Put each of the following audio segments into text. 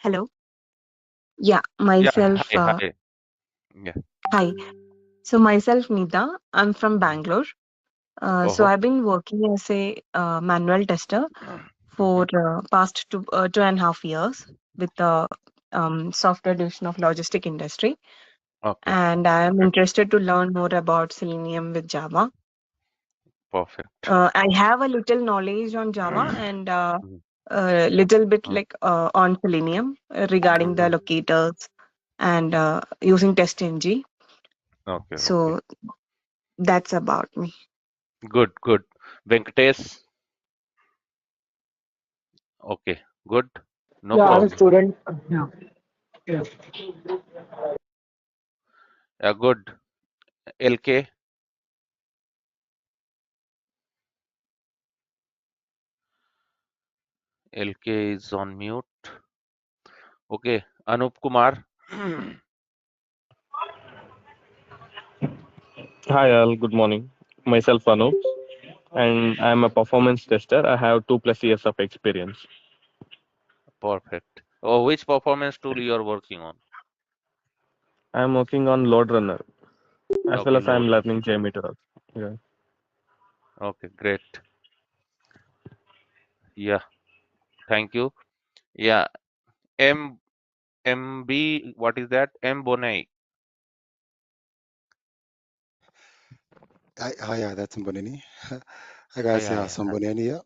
Hello. Yeah, Yeah, myself. hi, hi. Yeah. Hi. So myself, Nita. I'm from Bangalore. So Oh. I've been working as a manual tester for Mm-hmm. past 2.5 years with the software division of logistic industry, Okay. and I am Great. interested to learn more about Selenium with Java. Perfect. I have a little knowledge on Java and Mhm. a little bit like on Selenium regarding the Mhm. locators and using TestNG. Okay, okay. So that's about me. Good, good. Venkatesh. Okay, good. No Yeah, I'm a problem. student. Yeah, yeah. Yeah, good. LK. LK is on mute. Okay. Anup Kumar. Hi all, good morning. Myself Anup, and I'm a performance tester. I have 2+ years of experience. Perfect. Oh, which performance tool you are working on? I'm working on load runner as well Okay, as I'm load. learning JMeter. Yeah. Okay, great. Yeah, thank you. Yeah, MB, what is that? M Bonai. Yeah, that's Mboneni. Hi Ah, guys, yeah, yeah, yeah. Hi. Mboneni here.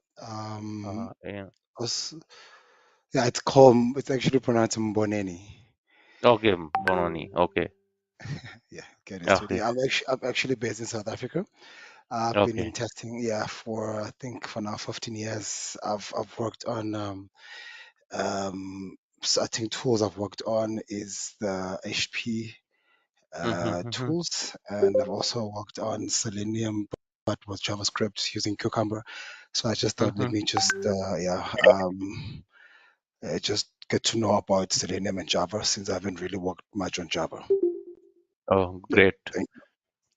Yeah. Was, yeah, it's called, it's actually pronounced Mboneni. Okay, Bononi. Okay. Yeah, get used to it. Okay. Yeah, I'm actually based in South Africa. I've been in Okay. testing, yeah, for I think for now 15 years. I've worked on so I think tools I've worked on is the HP Mm-hmm, mm-hmm. tools, and I've also worked on Selenium, but with JavaScript using Cucumber. So I just thought, let Mm-hmm. me just just get to know about Selenium and Java since I haven't really worked much on Java. Oh, Yeah, great. thank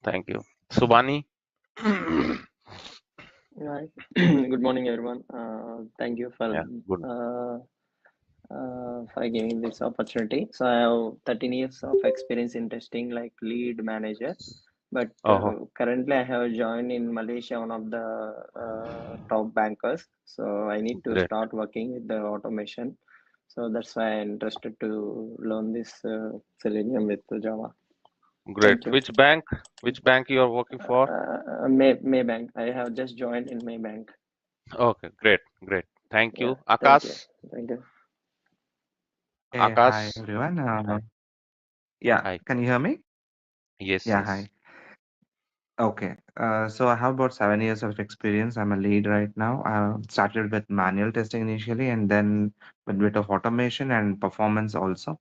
Thank you. Subani? Right. Good morning, everyone. Thank you Yeah, good. for giving this opportunity. So I have 13 years of experience in testing, like lead manager. But Oh, currently, I have joined in Malaysia, one of the top bankers. So I need to great. start working with the automation. So that's why I'm interested to learn this Selenium with Java. Great. Thank you. Which bank? Which bank you are working for? Maybank. I have just joined in Maybank. Okay, great, great. Thank Yeah. you. Thank you. Akash? Thank you. Hey, hi Akash? everyone. Hi. Yeah, Hi. can you hear me? Yes, Yeah, yes. hi. Okay. So I have about 7 years of experience. I'm a lead right now. I started with manual testing initially and then with a bit of automation and performance also.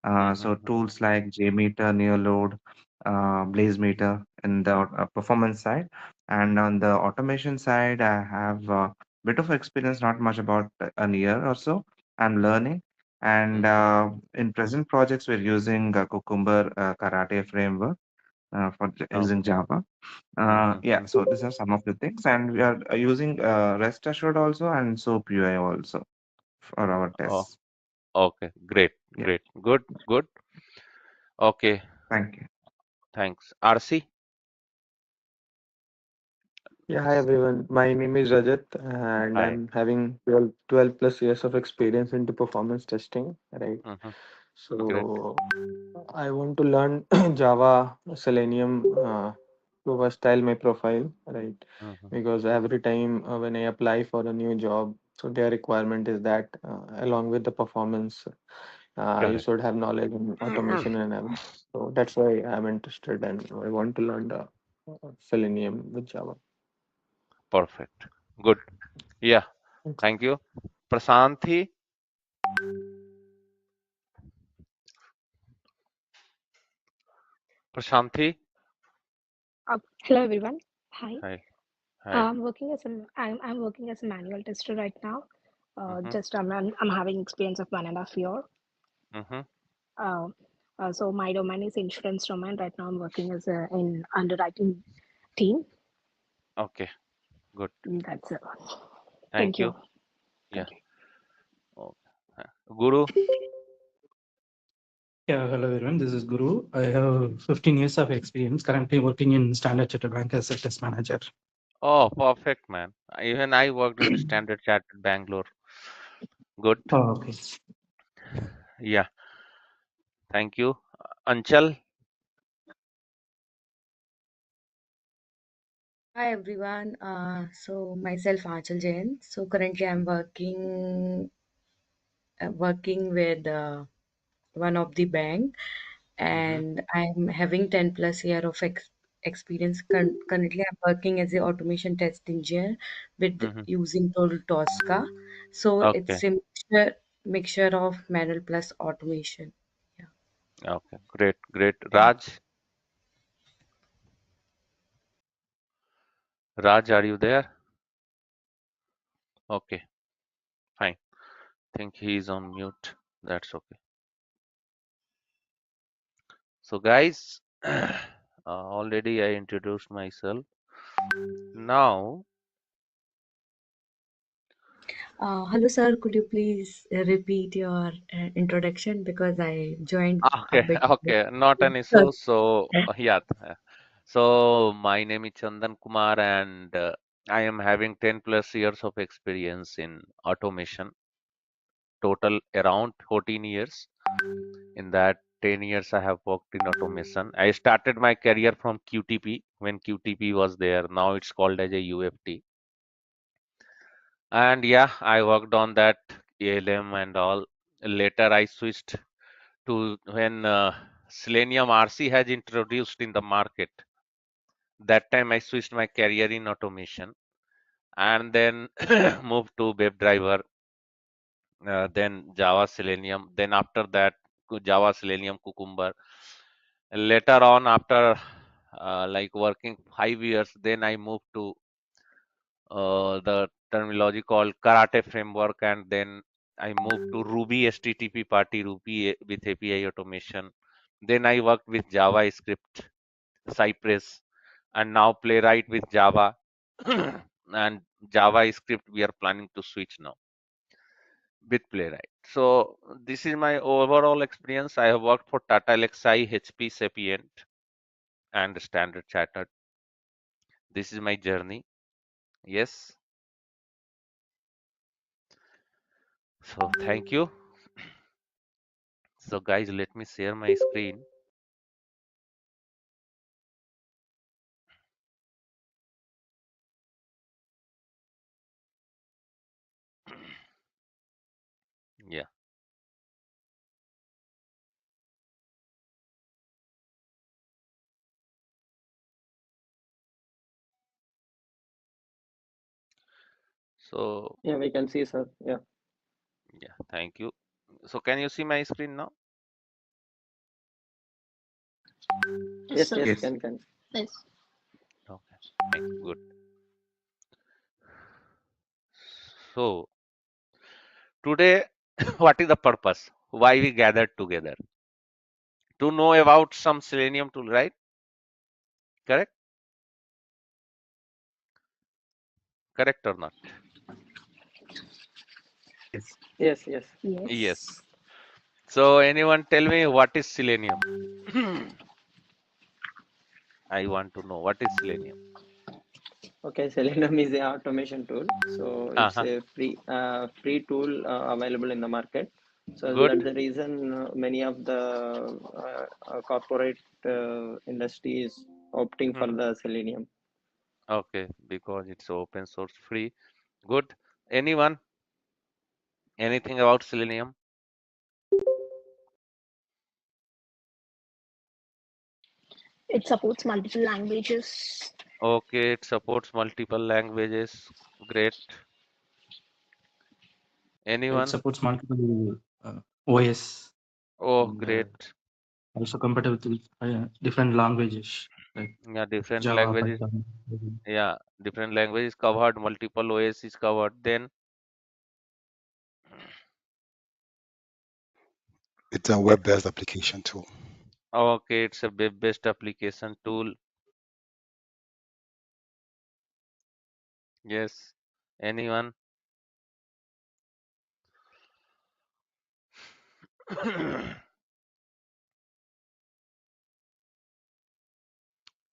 So Mm-hmm. tools like JMeter, NeoLoad, BlazeMeter in the performance side. And on the automation side, I have a bit of experience, not much about a year or so. I'm learning. And Mm-hmm. in present projects, we're using Cucumber Karate framework for using Okay. Java. Mm-hmm. Yeah, so these are some of the things, and we are using REST Assured also and SOAP UI also for our Oh, tests. okay. Great, Yeah, great. Good, good. Okay. thank you. Thanks. RC? Yeah, hi everyone. My name is Rajat, and Hi. I'm having 12 plus years of experience into performance testing, right? Mm-hmm. Great. So I want to learn Java, Selenium to style my profile, right? Mm-hmm. Because every time when I apply for a new job, so their requirement is that along with the performance, you Correct. should have knowledge in automation and everything. So that's why I'm interested and I want to learn the Selenium with Java. Perfect. Good. Yeah. Thanks. Thank you. Prasanthi? Prashanthi? Hello everyone. Hi. Hi. Hi. I'm working as a manual tester right now. Mm-hmm. Just I'm having experience of 1.5 year. Mm-hmm. Uh, so my domain is insurance domain. Right now I'm working as a in underwriting team. Okay. Good. That's it. Thank Thank you. you. Yeah. Thank you. Okay. Guru? Yeah, hello everyone. This is Guru. I have 15 years of experience currently working in Standard Chartered Bank as a test manager. Oh, perfect, man. Even I worked in Standard Chartered Bangalore. Good. Oh, okay. Yeah, thank you. Anchal? Hi everyone. So myself Achal Jain. So currently I'm working with one of the bank, Mm-hmm. and I'm having 10 plus year of experience. Currently I'm working as a automation test engineer with Mm-hmm. using tool Tosca. So Okay. it's a mixture of manual plus automation. Yeah. Okay. Great. Great. Raj? Raj, are you there? Okay. Fine. Think he's on mute. That's okay. So, guys, already I introduced myself. Now, Hello, sir. Could you please repeat your introduction because I joined a okay, bit late. okay, not an issue. So, yeah. So, my name is Chandan Kumar, and I am having 10 plus years of experience in automation, total around 14 years. In that 10 years, I have worked in automation. I started my career from QTP when QTP was there. Now it's called as a UFT. And yeah, I worked on that ALM and all. Later, I switched to when Selenium RC has introduced in the market. That time, I switched my career in automation and then moved to WebDriver, then Java Selenium. Then after that, Java Selenium Cucumber. Later on, after like working 5 years, then I moved to the terminology called Karate framework, and then I moved to Ruby HTTP party, Ruby with API automation. Then I worked with JavaScript, Cypress, and now Playwright with Java. And JavaScript we are planning to switch now with Playwright. So this is my overall experience. I have worked for Tata Alexi, HP Sapient, and Standard Chartered. This is my journey. Yes. So thank you. So guys, let me share my screen. Yeah. So Yeah, we can see, sir. Yeah. yeah, thank you. So can you see my screen now? Yes, Yes, sir. yes, Yes. can. Yes. Okay, fine, good. So today, what is the purpose? Why we gathered together? To know about some Selenium tool, right? Correct? Correct or not? Yes. Yes, yes. Yes. Yes. So anyone tell me what is Selenium? I want to know what is Selenium. Okay, Selenium is an automation tool. So it's Uh-huh. a free tool available in the market. So Good. that's the reason many of the corporate industry is opting for Mhm. the Selenium. Okay, because it's open source free. Good. Anyone? Anything about Selenium? It supports multiple languages. Okay, it supports multiple languages. Great. It Anyone? supports multiple OS Oh, and great. also compatible with different languages like Yeah, different Java, languages. Python. Yeah, different languages covered, multiple OS is covered. Then, It's a eh, web-based application tool. okay, it's a web-based application tool. Yes. Anyone?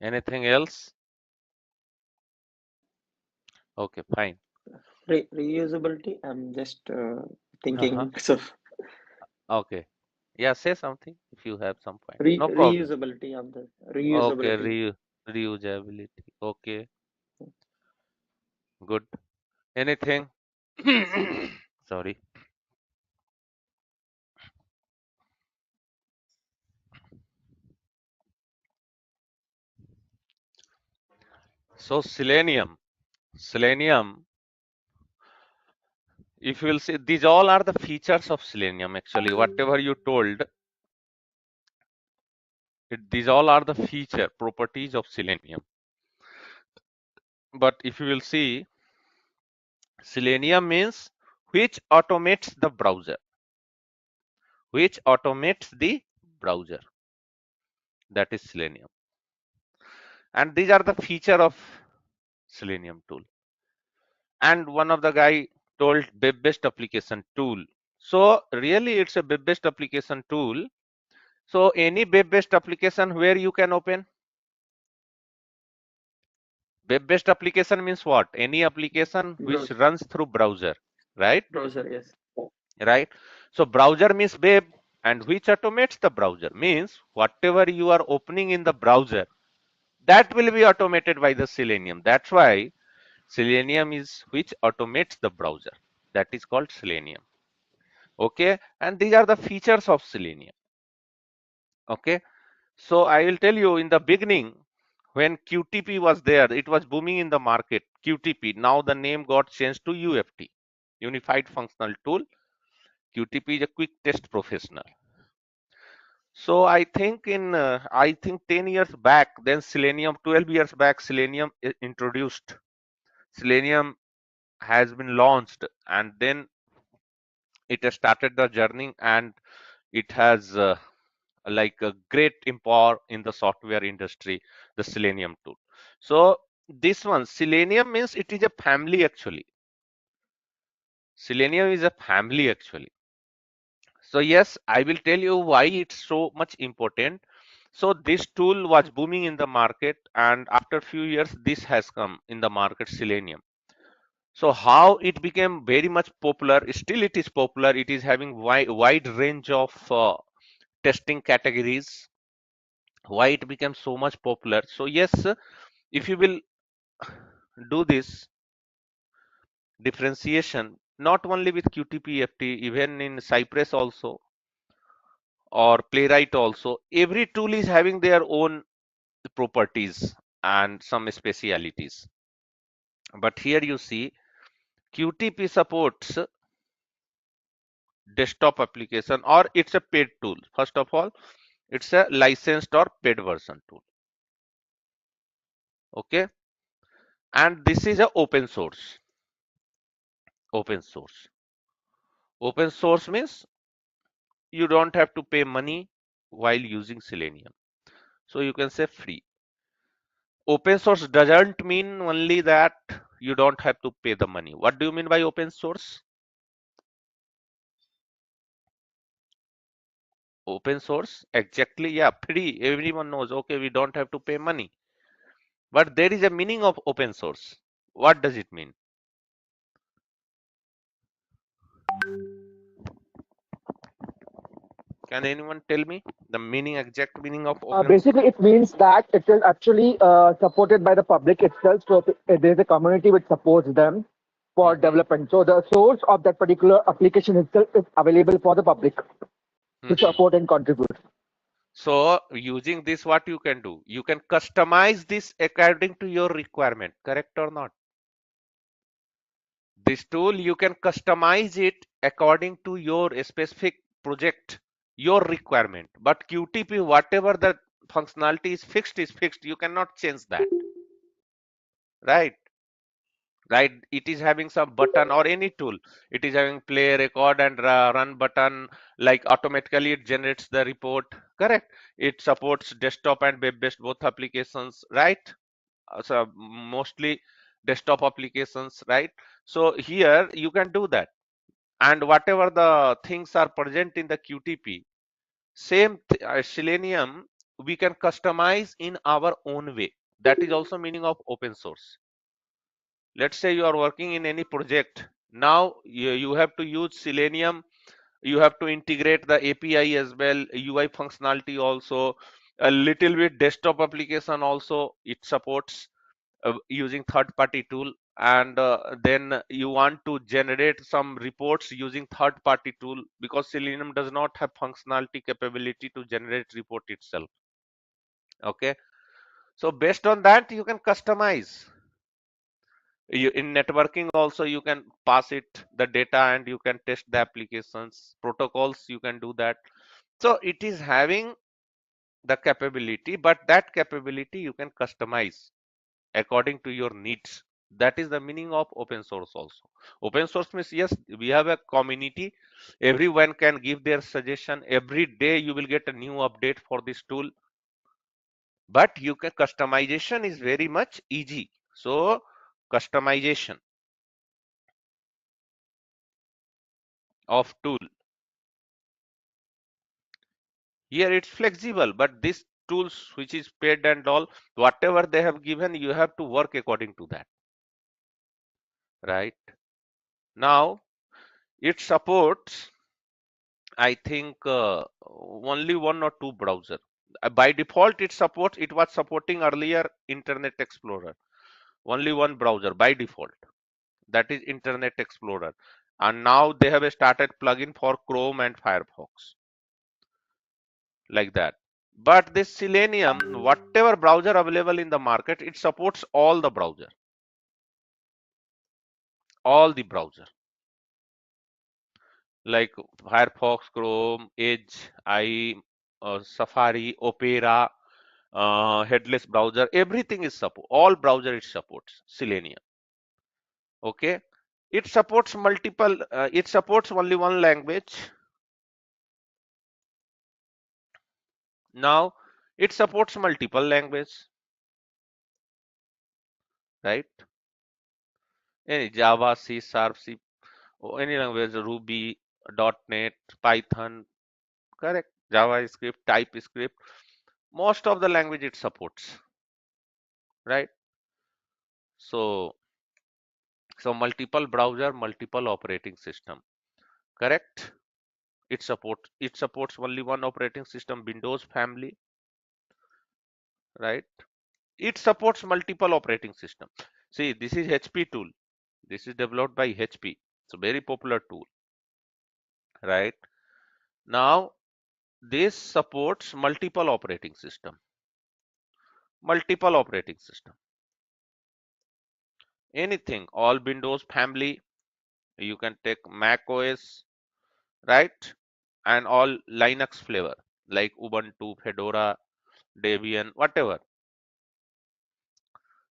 Anything else? Okay, fine. Reusability, I'm just Uh-huh. thinking. So Okay. Yeah, say something if you have some point. No problem. reusability of the Okay, reusability. reusability. Okay, good. Anything? Sorry. So Selenium. Selenium, if you will see, these all are the features of Selenium actually. Whatever you told, these all are the feature properties of Selenium. But if you will see, Selenium means which automates the browser. Which automates the browser. That is Selenium. And these are the feature of Selenium tool. And one of the guy told web-based application tool. So really it's a web-based application tool. So any web-based application where you can open. Web-based application means what? Any application which Browser, runs through browser, right? browser, yes. Right. So browser means web, and which automates the browser means whatever you are opening in the browser, that will be automated by the Selenium. That's why Selenium is which automates the browser. That is called Selenium. Okay, and these are the features of Selenium. Okay, so I will tell you in the beginning when QTP was there, it was booming in the market. QTP, now the name got changed to UFT, Unified Functional Tool. QTP is a quick test professional. So I think in I think 10 years back, then Selenium, 12 years back, Selenium introduced. Selenium has been launched, and then it has started the journey, and it has like a great empower in the software industry, the Selenium tool. So this one, Selenium means it is a family actually. Selenium is a family actually. So yes, I will tell you why it's so much important. So this tool was booming in the market, and after few years, this has come in the market, Selenium. So how it became very much popular? Still, it is popular. It is having wide range of testing categories. Why it became so much popular? So yes, if you will do this differentiation, not only with QTP-FT, even in Cypress also or Playwright also, every tool is having their own properties and some specialities. But here you see QTP supports desktop application, or it's a paid tool. First of all, it's a licensed or paid version tool. Okay, and this is a open source. Open source. Open source means you don't have to pay money while using Selenium. So you can say free. Open source doesn't mean only that you don't have to pay the money. What do you mean by open source? Open source, exactly, yeah, free. Everyone knows, okay, we don't have to pay money. But there is a meaning of open source. What does it mean? Can anyone tell me the meaning, exact meaning of open source? Basically, it means that it is actually supported by the public itself. So there's a community which supports them for Mm-hmm, development. So the source of that particular application itself is available for the public to mm-hmm. support and contribute. So using this, what you can do? You can customize this according to your requirement, correct or not? This tool, you can customize it according to your specific project, your requirement. But QTP, whatever the functionality is fixed is fixed. You cannot change that, right? Right? It is having some button or any tool. It is having play, record, and run button. Like automatically, it generates the report. Correct? It supports desktop and web-based both applications, right? So mostly desktop applications, right? So here you can do that. and whatever the things are present in the QTP, same Selenium we can customize in our own way. That is also meaning of open source. Let's say you are working in any project. Now you have to use Selenium. You have to integrate the API as well, UI functionality also, a little bit desktop application also it supports using third-party tool. And then you want to generate some reports using third-party tool, because Selenium does not have functionality capability to generate report itself. Okay, so based on that you can customize. In networking also you can pass it the data and you can test the applications protocols, you can do that. So it is having the capability, but that capability you can customize according to your needs. That is the meaning of open source also. Open source means, yes, we have a community, everyone can give their suggestion, every day you will get a new update for this tool, but you can customization is very much easy. So customization of tool, here it's flexible, but this tools which is paid and all, whatever they have given, you have to work according to that, right? Now it supports, I think, only one or two browser. By default it was supporting earlier Internet Explorer, only one browser by default, that is Internet Explorer. And now they have started plugin for Chrome and Firefox, like that. But this Selenium, whatever browser available in the market, it supports all the browser, all the browser, like Firefox, Chrome, Edge, Safari, Opera, headless browser, everything is support, all browser it supports Selenium. Okay, it supports multiple, it supports only one language. Now it supports multiple language, right? Any Java, C Sharp, C, or any language, Ruby, .NET, Python, correct? JavaScript, TypeScript, most of the language it supports, right? So multiple browser, multiple operating system, correct? It supports only one operating system, Windows family, right? It supports multiple operating system. See, this is HP tool. This is developed by HP. It's a very popular tool, right? Now this supports multiple operating system. Multiple operating system. Anything, all Windows family. You can take Mac OS, right? And all Linux flavor like Ubuntu, Fedora, Debian, whatever.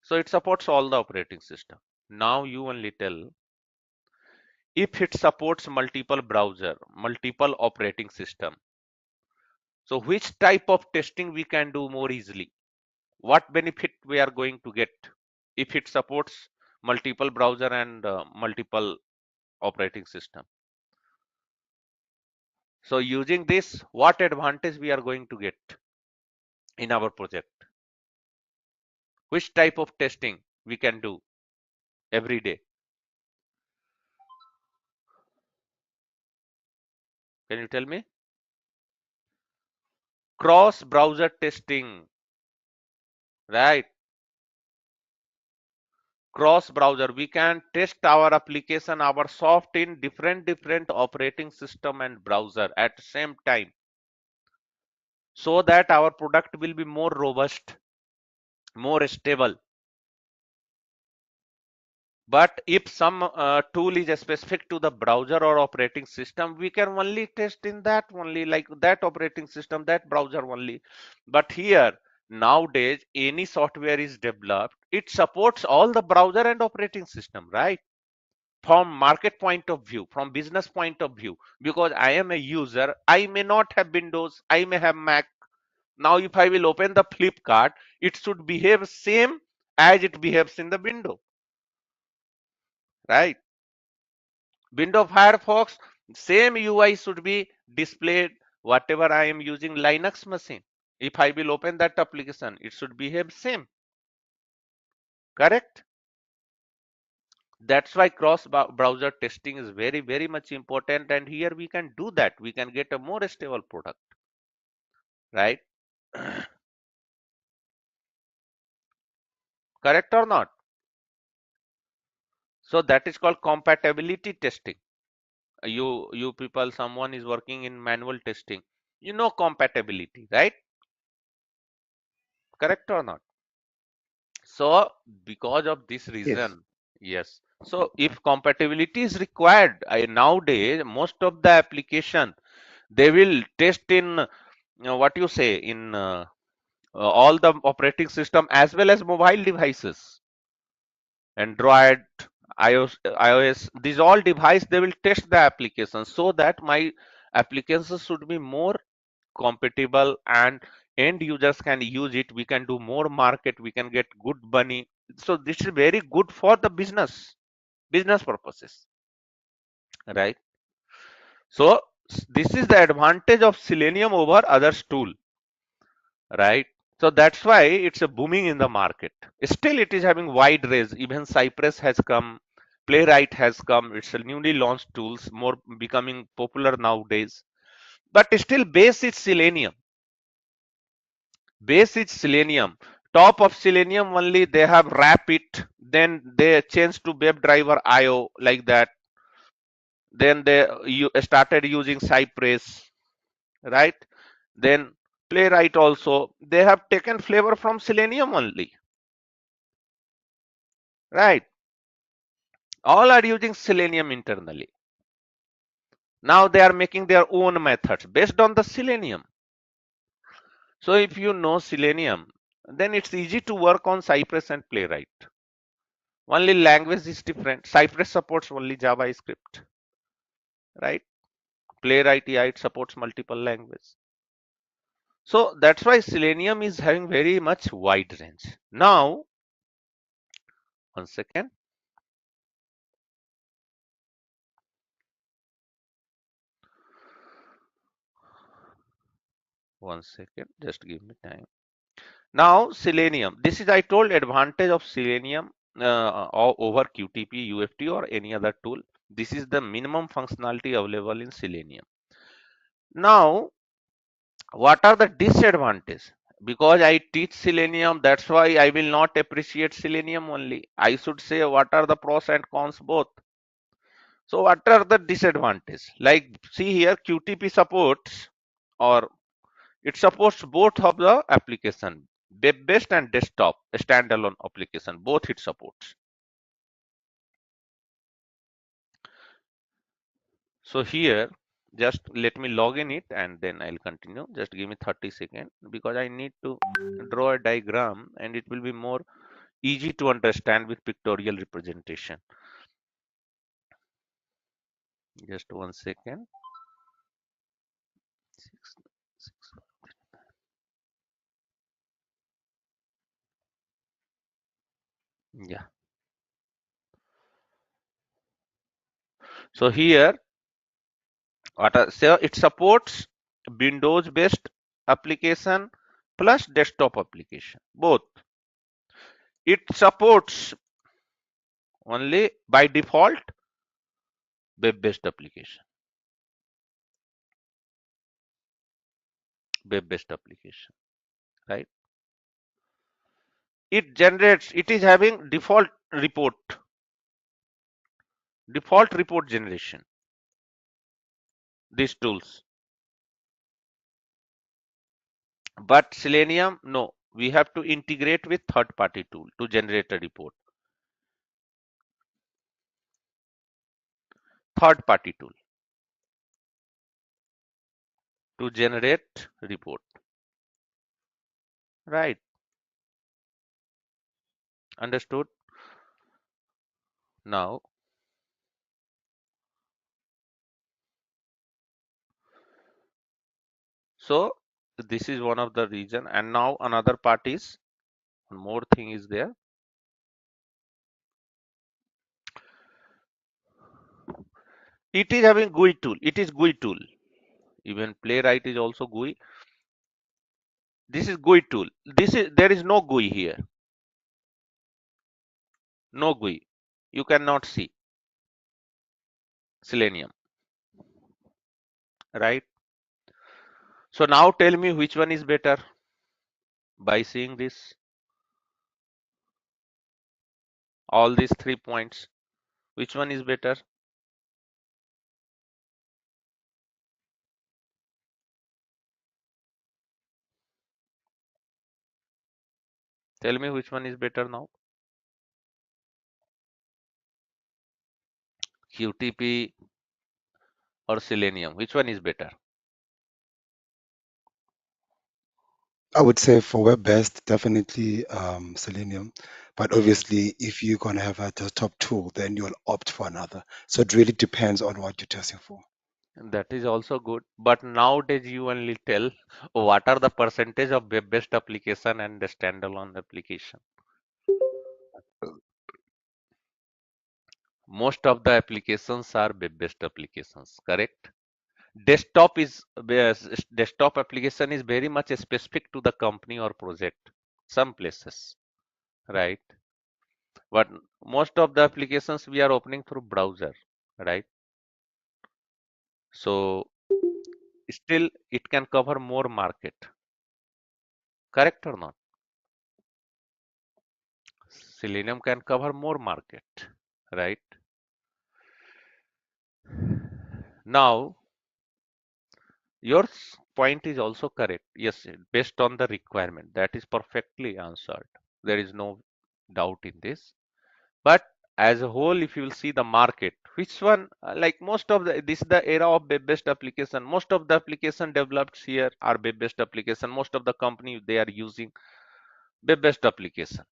So it supports all the operating system. Now you only tell, if it supports multiple browser, multiple operating system, so which type of testing we can do more easily? What benefit we are going to get if it supports multiple browser and multiple operating system? So using this, what advantage we are going to get in our project? Which type of testing we can do every day? Can you tell me? Cross browser testing, right? Cross browser, we can test our application, our soft in different operating system and browser at the same time, so that our product will be more robust, more stable. But if some tool is specific to the browser or operating system, we can only test in that only, like that operating system, that browser only. But here nowadays any software is developed, it supports all the browser and operating system, right? From market point of view, from business point of view, because I am a user, I may not have Windows, I may have Mac. Now if I will open the Flipkart, it should behave same as it behaves in the window, right? Windows Firefox, same UI should be displayed whatever I am using Linux machine. If I will open that application, it should behave same. Correct? That's why cross browser testing is very, very much important. And here we can do that. We can get a more stable product, right? Correct or not? So that is called compatibility testing. You people, someone is working in manual testing. You know compatibility, right? Correct or not? So because of this Yes. reason, yes. So if compatibility is required, nowadays most of the application they will test in what you say in all the operating system as well as mobile devices, Android, iOS, these all device they will test the application so that my applications should be more compatible and end users can use it. We can do more market, we can get good money. So this is very good for the business purposes, right? So this is the advantage of Selenium over others tool, right? So that's why it's a booming in the market. Still it is having wide range. Even Cypress has come, Playwright has come. It's a newly launched tools, more becoming popular nowadays. But still base is Selenium. Base is Selenium. Top of Selenium only they have wrap it. Then they change to WebDriver IO like that. Then they started using Cypress, right? Then Playwright also. They have taken flavor from Selenium only, right? All are using Selenium internally. Now they are making their own methods based on the Selenium. So if you know Selenium, then it's easy to work on Cypress and Playwright. Only language is different. Cypress supports only JavaScript, right? Playwright, yeah, it supports multiple languages. So that's why Selenium is having very much wide range. Now, 1 second. Just give me time. Now, Selenium. This is, I told, advantage of Selenium over QTP, UFT, or any other tool. This is the minimum functionality available in Selenium. Now, what are the disadvantages? Because I teach Selenium, that's why I will not appreciate Selenium only. I should say what are the pros and cons both. So what are the disadvantages? Like see here, QTP supports or it supports both of the application, web-based and desktop standalone application, both it supports. So here, just let me log in it and then I'll continue. Just give me 30 seconds because I need to draw a diagram and it will be more easy to understand with pictorial representation. Just 1 second. Yeah. So here, so it supports Windows based application plus desktop application, both. It supports only by default web based application, right? It generates, it is having default report generation, these tools. But Selenium, no, we have to integrate with third party tool to generate a report. Third party tool to generate report, right? Understood? Now, so this is one of the reason. And now another part is, one more thing is there. It is having GUI tool. It is GUI tool. Even Playwright is also GUI. This is GUI tool. There is no GUI here. No GUI. You cannot see Selenium, right? So now tell me which one is better by seeing this, all these 3 points. Which one is better? Tell me which one is better now. QTP or Selenium? Which one is better? I would say for web-based, definitely Selenium. But obviously, if you're going to have a desktop tool, then you'll opt for another. So it really depends on what you're testing for. That is also good. But nowadays you only tell what are the percentage of web-based application and the standalone application. Most of the applications are web-based applications, correct? Desktop application is very much specific to the company or project. Some places, right? But most of the applications we are opening through browser, right? So still it can cover more market, correct or not? Selenium can cover more market, right? Now your point is also correct. Yes, based on the requirement, that is perfectly answered. There is no doubt in this. But as a whole, if you will see the market, which one, like most of this is the era of web-based application. Most of the application developed here are web-based application. Most of the company they are using web-based application.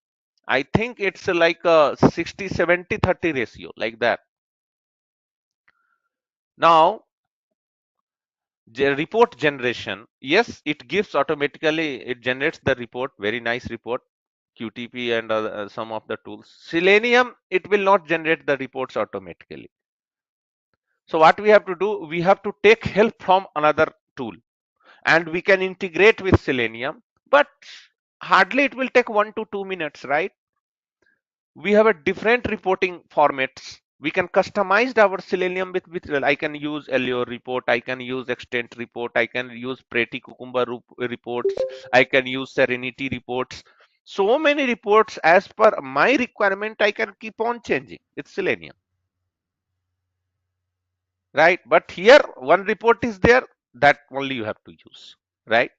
I think it's like a 60, 70, 30 ratio, like that. Now, report generation, yes, it gives automatically, it generates the report, very nice report, QTP and some of the tools. Selenium, it will not generate the reports automatically. So what we have to do, we have to take help from another tool and we can integrate with Selenium, but hardly it will take 1 to 2 minutes, right? We have a different reporting formats. We can customize our Selenium with I can use Allure report, I can use Extent report, I can use Pretty Cucumber reports, I can use Serenity reports. So many reports as per my requirement, I can keep on changing. It's Selenium, right? But here one report is there, that only you have to use, right?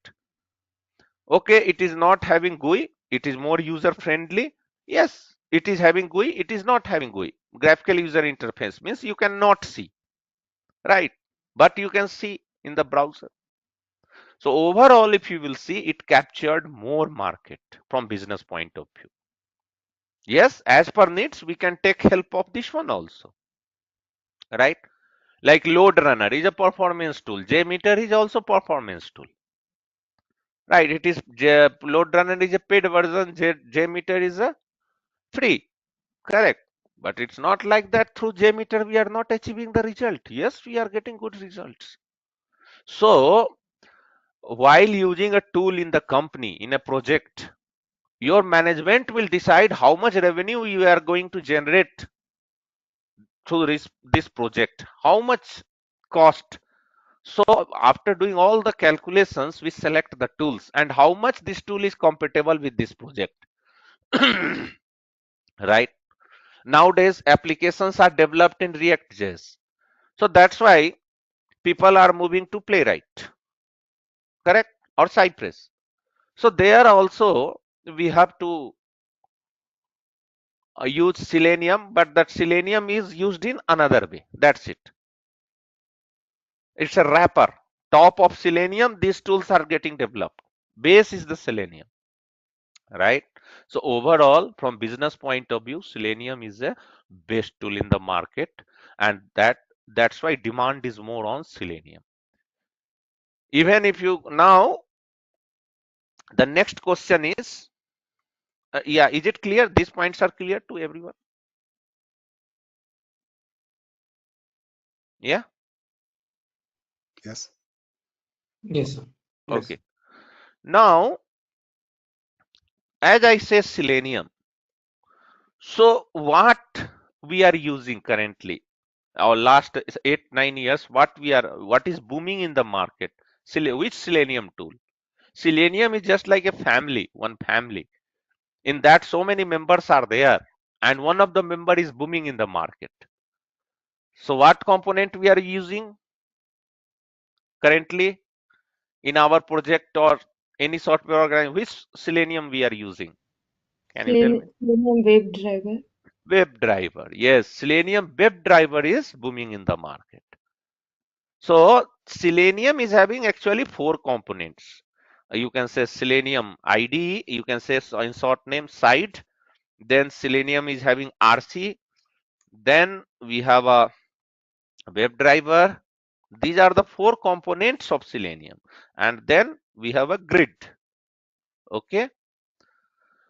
Okay, it is not having GUI, it is more user friendly. Yes, it is having GUI, it is not having GUI. Graphical user interface means you cannot see, right? But you can see in the browser. So overall, if you will see, it captured more market from business point of view. Yes, as per needs, we can take help of this one also, right? Like load runner is a performance tool. JMeter is also performance tool, right? It is load runner is a paid version. JMeter is a free, correct? But it's not like that through JMeter we are not achieving the result. Yes, we are getting good results. So while using a tool in the company, in a project, your management will decide how much revenue you are going to generate through this project, how much cost. So after doing all the calculations, we select the tools and how much this tool is compatible with this project. Right? Nowadays, applications are developed in React.js. So that's why people are moving to Playwright, correct? Or Cypress. So there also we have to use Selenium, but that Selenium is used in another way. That's it. It's a wrapper. Top of Selenium, these tools are getting developed. Base is the Selenium, right? So overall, from business point of view, Selenium is a best tool in the market, and that's why demand is more on Selenium. Even if you now, the next question is, yeah, is it clear? These points are clear to everyone? Yeah. Yes. Yes, sir. Yes. Okay. Now, as I say Selenium, so what we are using currently, our last 8 9 years, what is booming in the market? Which Selenium tool? Selenium is just like a family, one family. In that, so many members are there, and one of the member is booming in the market. So, what component we are using currently in our project or any software organization? Which Selenium we are using? Can you tell me? Selenium WebDriver. WebDriver. Yes, Selenium WebDriver is booming in the market. So Selenium is having actually 4 components. You can say Selenium IDE, you can say in short name site, then Selenium is having RC, then we have a WebDriver. These are the 4 components of Selenium, and then we have a grid. Okay.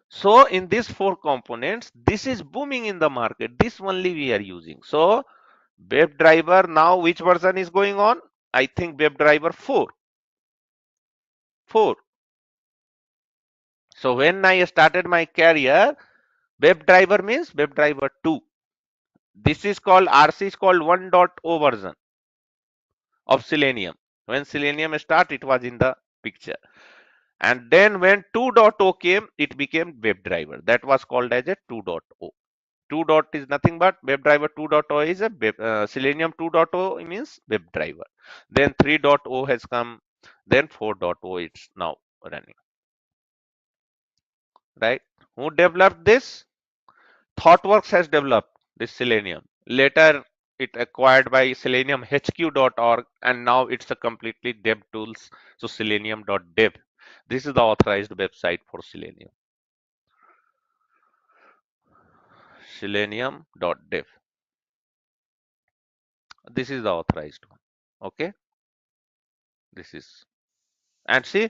So in these 4 components, this is booming in the market. This only we are using. So WebDriver now, which version is going on? I think WebDriver 4. 4. So when I started my career, WebDriver means WebDriver 2. This is called RC is called 1.0 version of Selenium. When Selenium started, it was in the picture. And then when 2.0 came, it became WebDriver. That was called as a 2.0. 2. Is nothing but WebDriver 2.0 is a Selenium 2.0 means WebDriver. Then 3.0 has come. Then 4.0 it's now running. Right? Who developed this? ThoughtWorks has developed this Selenium. Later, it acquired by seleniumhq.org, and now it's a completely dev tools. So selenium.dev. This is the authorized website for Selenium. Selenium.dev. This is the authorized one. Okay. This is, and see,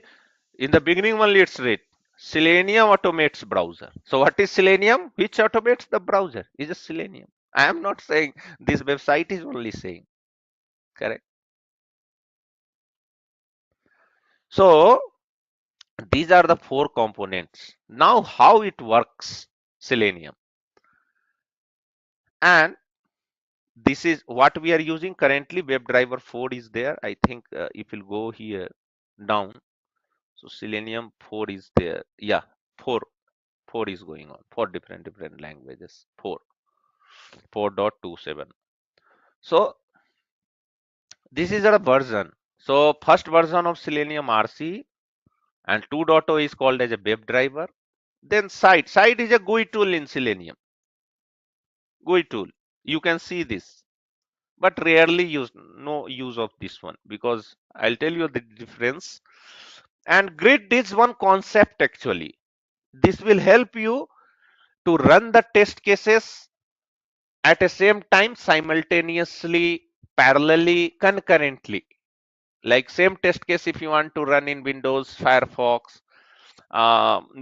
in the beginning only it's read Selenium automates browser. So what is Selenium? Which automates the browser? Is a Selenium. I am not saying, this website is only saying. Correct. So these are the 4 components. Now how it works, Selenium. And this is what we are using currently. WebDriver 4 is there. I think if you go here down, so Selenium 4 is there. Yeah, 4 is going on. 4 different languages. 4.27. So this is a version. So first version of Selenium RC, and 2.0 is called as a WebDriver. Then site is a GUI tool in Selenium. GUI tool. You can see this, but rarely use, no use of this one, because I'll tell you the difference. And grid is one concept actually. This will help you to run the test cases at the same time, simultaneously, parallelly, concurrently. Like same test case if you want to run in Windows, Firefox,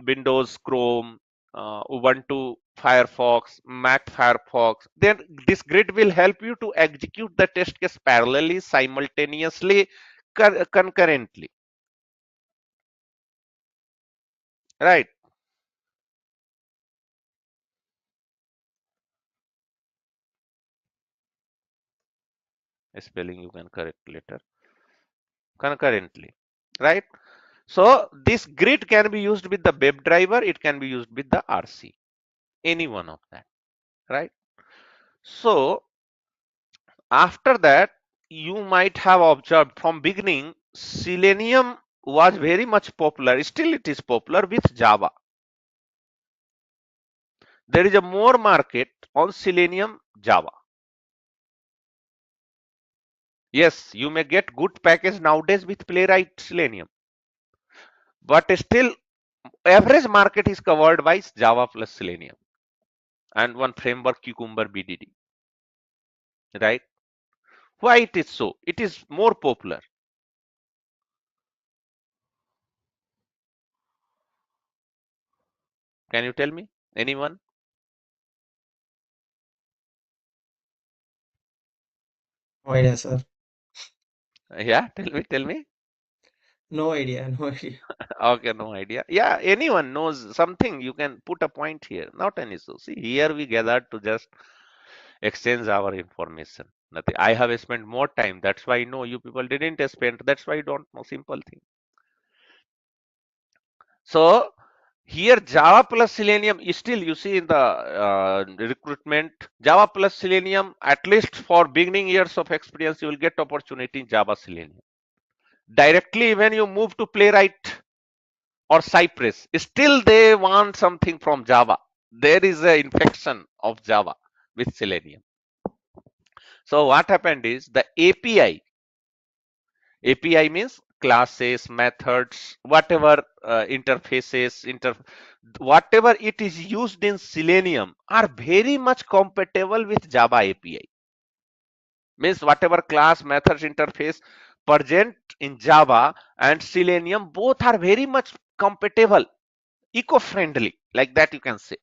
Windows Chrome, Ubuntu Firefox, Mac Firefox, then this grid will help you to execute the test case parallelly, simultaneously, concurrently. Right? Spelling you can correct later. Concurrently. Right? So this grid can be used with the WebDriver, it can be used with the RC, any one of that. Right? So after that, you might have observed from beginning, Selenium was very much popular. Still it is popular with Java. There is a more market on Selenium Java. Yes, you may get good package nowadays with Playwright Selenium, but still average market is covered by Java plus Selenium and one framework Cucumber BDD. Right? Why it is so? It is more popular. Can you tell me? Anyone? No idea, sir. Yeah, tell me. No idea, no idea. Okay, no idea. Yeah, anyone knows something, you can put a point here. Not an issue. See, here we gathered to just exchange our information. Nothing. I have spent more time. That's why I know you people didn't spend. That's why you don't know simple thing. So here Java plus Selenium is still you see in the recruitment Java plus Selenium at least for beginning years of experience you will get opportunity in Java Selenium. Directly when you move to Playwright or Cypress, still they want something from Java. There is an infection of Java with Selenium. So what happened is the API means classes, methods, whatever interfaces, whatever it is used in Selenium are very much compatible with Java API. Means whatever class, methods, interface present in Java and Selenium both are very much compatible, eco-friendly, like that you can say.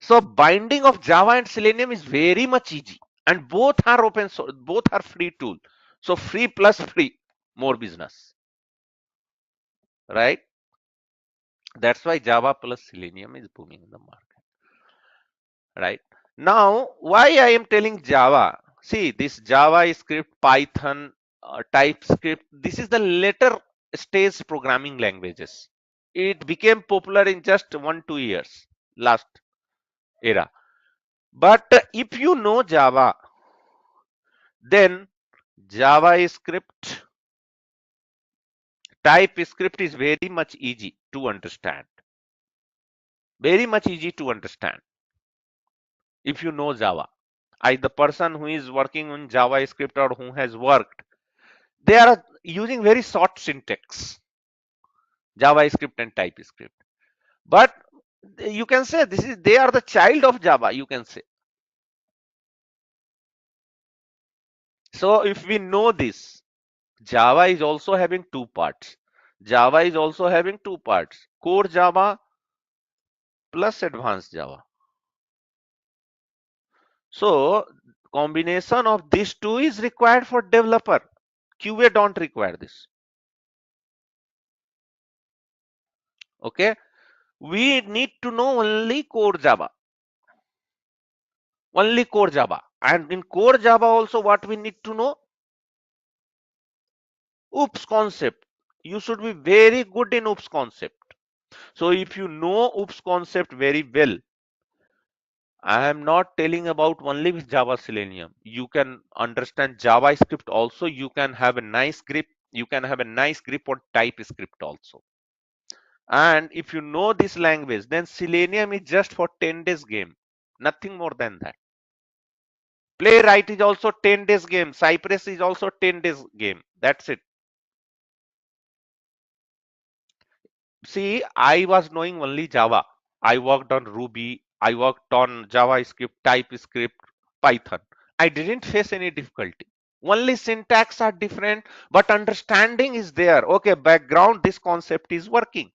So binding of Java and Selenium is very much easy, and both are open source, both are free tool. So free plus free, more business, right? That's why Java plus Selenium is booming in the market, right? Now, why I am telling Java? See, this Java script, Python, TypeScript, this is the later stage programming languages. It became popular in just 1-2 years, last era. But if you know Java, then JavaScript, TypeScript is very much easy to understand. Very much easy to understand if you know Java. The person who is working on JavaScript or who has worked, they are using very short syntax, JavaScript and TypeScript. But you can say they are the child of Java, you can say. So if we know this, Java is also having two parts. Java is also having two parts, core Java plus advanced Java. So combination of these two is required for developer. QA don't require this. Okay, we need to know only core Java. Only core Java. And in core Java also what we need to know? OOPS concept. You should be very good in OOPS concept. So if you know OOPS concept very well, I am not telling about only with Java Selenium. You can understand JavaScript also. You can have a nice grip. You can have a nice grip on TypeScript also. And if you know this language, then Selenium is just for 10 days game. Nothing more than that. Playwright is also 10 days game. Cypress is also 10 days game. That's it. See, I was knowing only Java. I worked on Ruby. I worked on JavaScript, TypeScript, Python. I didn't face any difficulty. Only syntax are different, but understanding is there. Okay, background, this concept is working.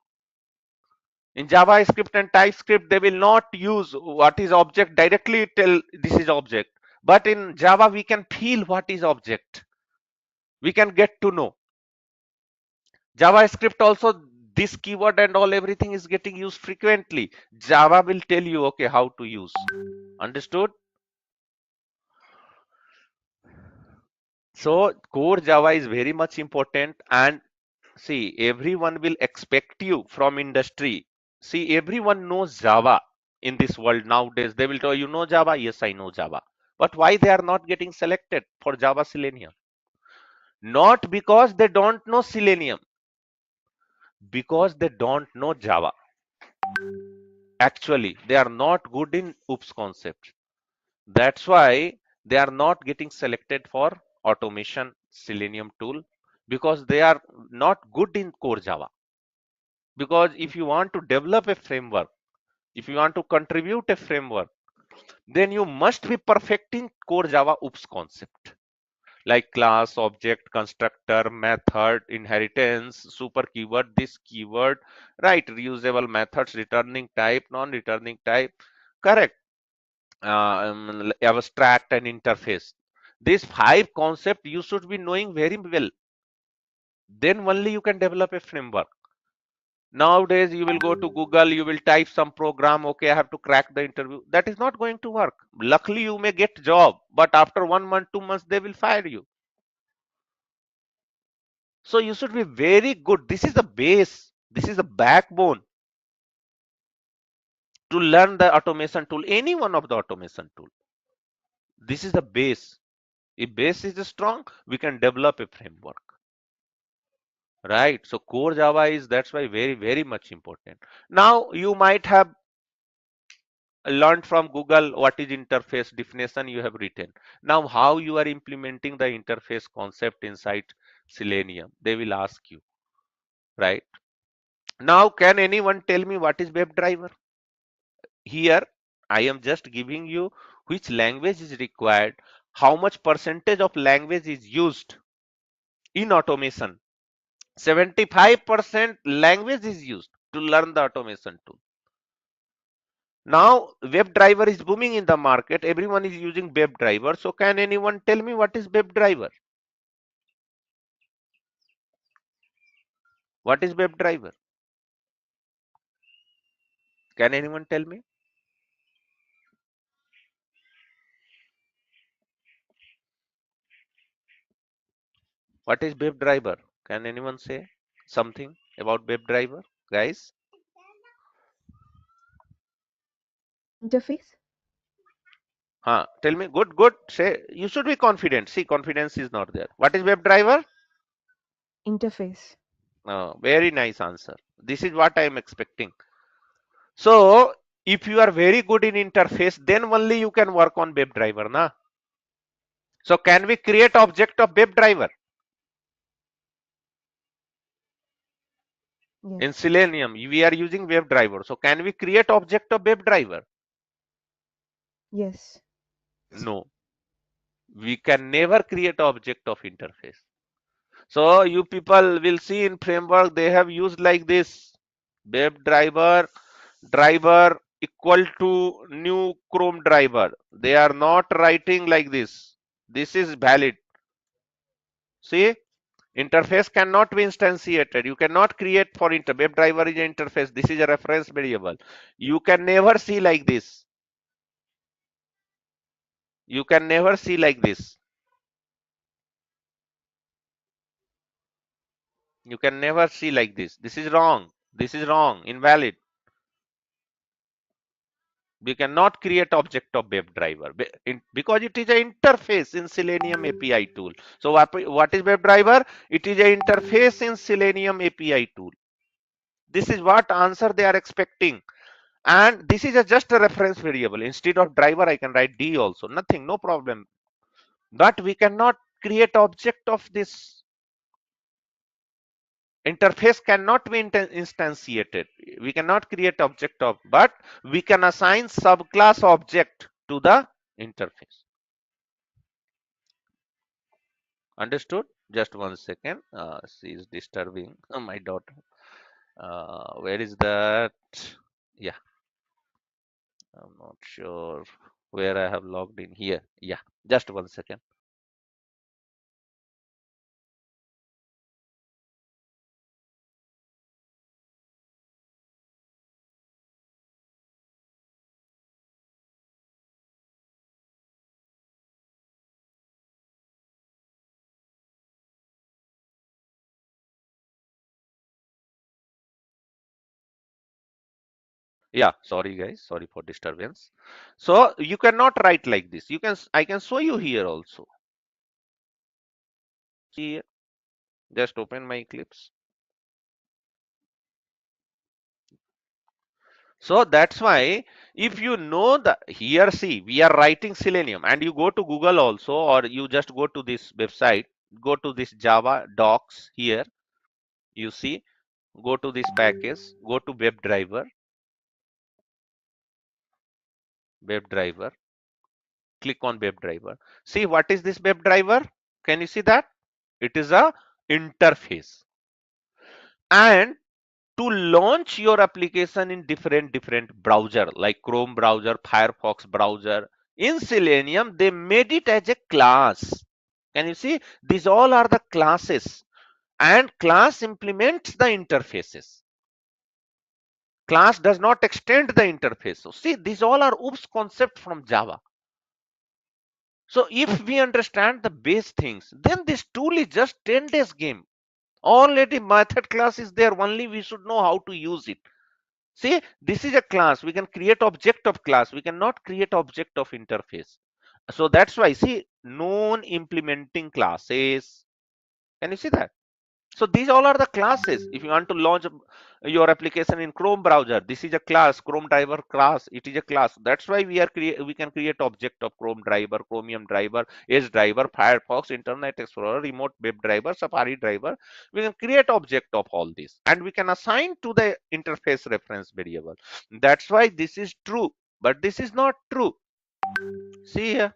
In JavaScript and TypeScript, they will not use what is object directly tell this is object. But in Java, we can feel what is object. We can get to know. JavaScript also, this keyword and all everything is getting used frequently. Java will tell you, okay, how to use. Understood? So core Java is very much important, and see, everyone will expect you from industry. See, everyone knows Java in this world nowadays. They will tell you know Java. Yes, I know Java. But why they are not getting selected for Java Selenium? Not because they don't know Selenium, because they don't know Java. Actually, they are not good in OOPS concepts. That's why they are not getting selected for automation Selenium tool, because they are not good in core Java. Because if you want to develop a framework, if you want to contribute a framework, then you must be perfect in core Java OOPS concept, like class, object, constructor, method, inheritance, super keyword, this keyword, right? Reusable methods, returning type, non-returning type, correct? Abstract and interface. These 5 concepts you should be knowing very well. Then only you can develop a framework. Nowadays, you will go to Google, you will type some program, okay, I have to crack the interview. That is not going to work. Luckily, you may get job, but after 1 month, 2 months, they will fire you. So you should be very good. This is the base. This is the backbone to learn the automation tool, any one of the automation tool. This is the base. If base is strong, we can develop a framework. Right. So core Java is that's why very, very much important. Now you might have learned from Google what is interface definition you have written. Now how you are implementing the interface concept inside Selenium? They will ask you, right? Now can anyone tell me what is WebDriver? Here I am just giving you which language is required, how much percentage of language is used in automation. 75% language is used to learn the automation tool. Now WebDriver is booming in the market. Everyone is using WebDriver. So can anyone tell me what is WebDriver? What is WebDriver? Can anyone tell me? What is WebDriver? Can anyone say something about WebDriver, guys? Interface. Tell me. Good, good. Say you should be confident. See, confidence is not there. What is WebDriver? Interface. Very nice answer. This is what I am expecting. So if you are very good in interface, then only you can work on WebDriver, na? So can we create object of WebDriver in Yes. Selenium? We are using WebDriver. So can we create object of WebDriver? Yes. No, we can never create object of interface. So you people will see in framework they have used like this: WebDriver driver equal to new Chrome driver. They are not writing like this. This is valid. See, interface cannot be instantiated. You cannot create for WebDriver is an interface. This is a reference variable. You can never see like this. You can never see like this. You can never see like this. This is wrong. This is wrong. Invalid. We cannot create object of WebDriver because it is an interface in Selenium API tool. So what is WebDriver? It is an interface in Selenium API tool. This is what answer they are expecting. And this is just a reference variable. Instead of driver, I can write D also. Nothing, no problem. But we cannot create object of this. Interface cannot be instantiated. We cannot create object of, but we can assign subclass object to the interface. Understood? Just 1 second. She is disturbing my daughter. Where is that? Yeah, I'm not sure where I have logged in here. Yeah, just 1 second. Yeah, sorry guys, sorry for disturbance. So you cannot write like this. I can show you here also. See here, just open my Eclipse. So that's why if you know the here, see, we are writing Selenium and you go to Google also, or you just go to this website, go to this Java docs here, you see, go to this package, go to WebDriver, click on WebDriver. See what is this WebDriver? Can you see that? It is a interface. And to launch your application in different browser like Chrome browser, Firefox browser, In Selenium, they made it as a class. Can you see? These all are the classes, and class implements the interfaces. Class does not extend the interface. So see, these all are oops concept from Java. So if we understand the base things, then this tool is just 10 days game. Already method class is there, only we should know how to use it. See, this is a class. We can create object of class. We cannot create object of interface. So that's why, see, non-implementing classes. Can you see that? So these all are the classes. If you want to launch your application in Chrome browser, this is a class, Chrome driver class. It is a class. That's why we can create object of Chrome driver, Chromium driver, Edge driver, Firefox, Internet Explorer, remote web driver, Safari driver. We can create object of all this, and we can assign to the interface reference variable. That's why this is true, but this is not true. See here.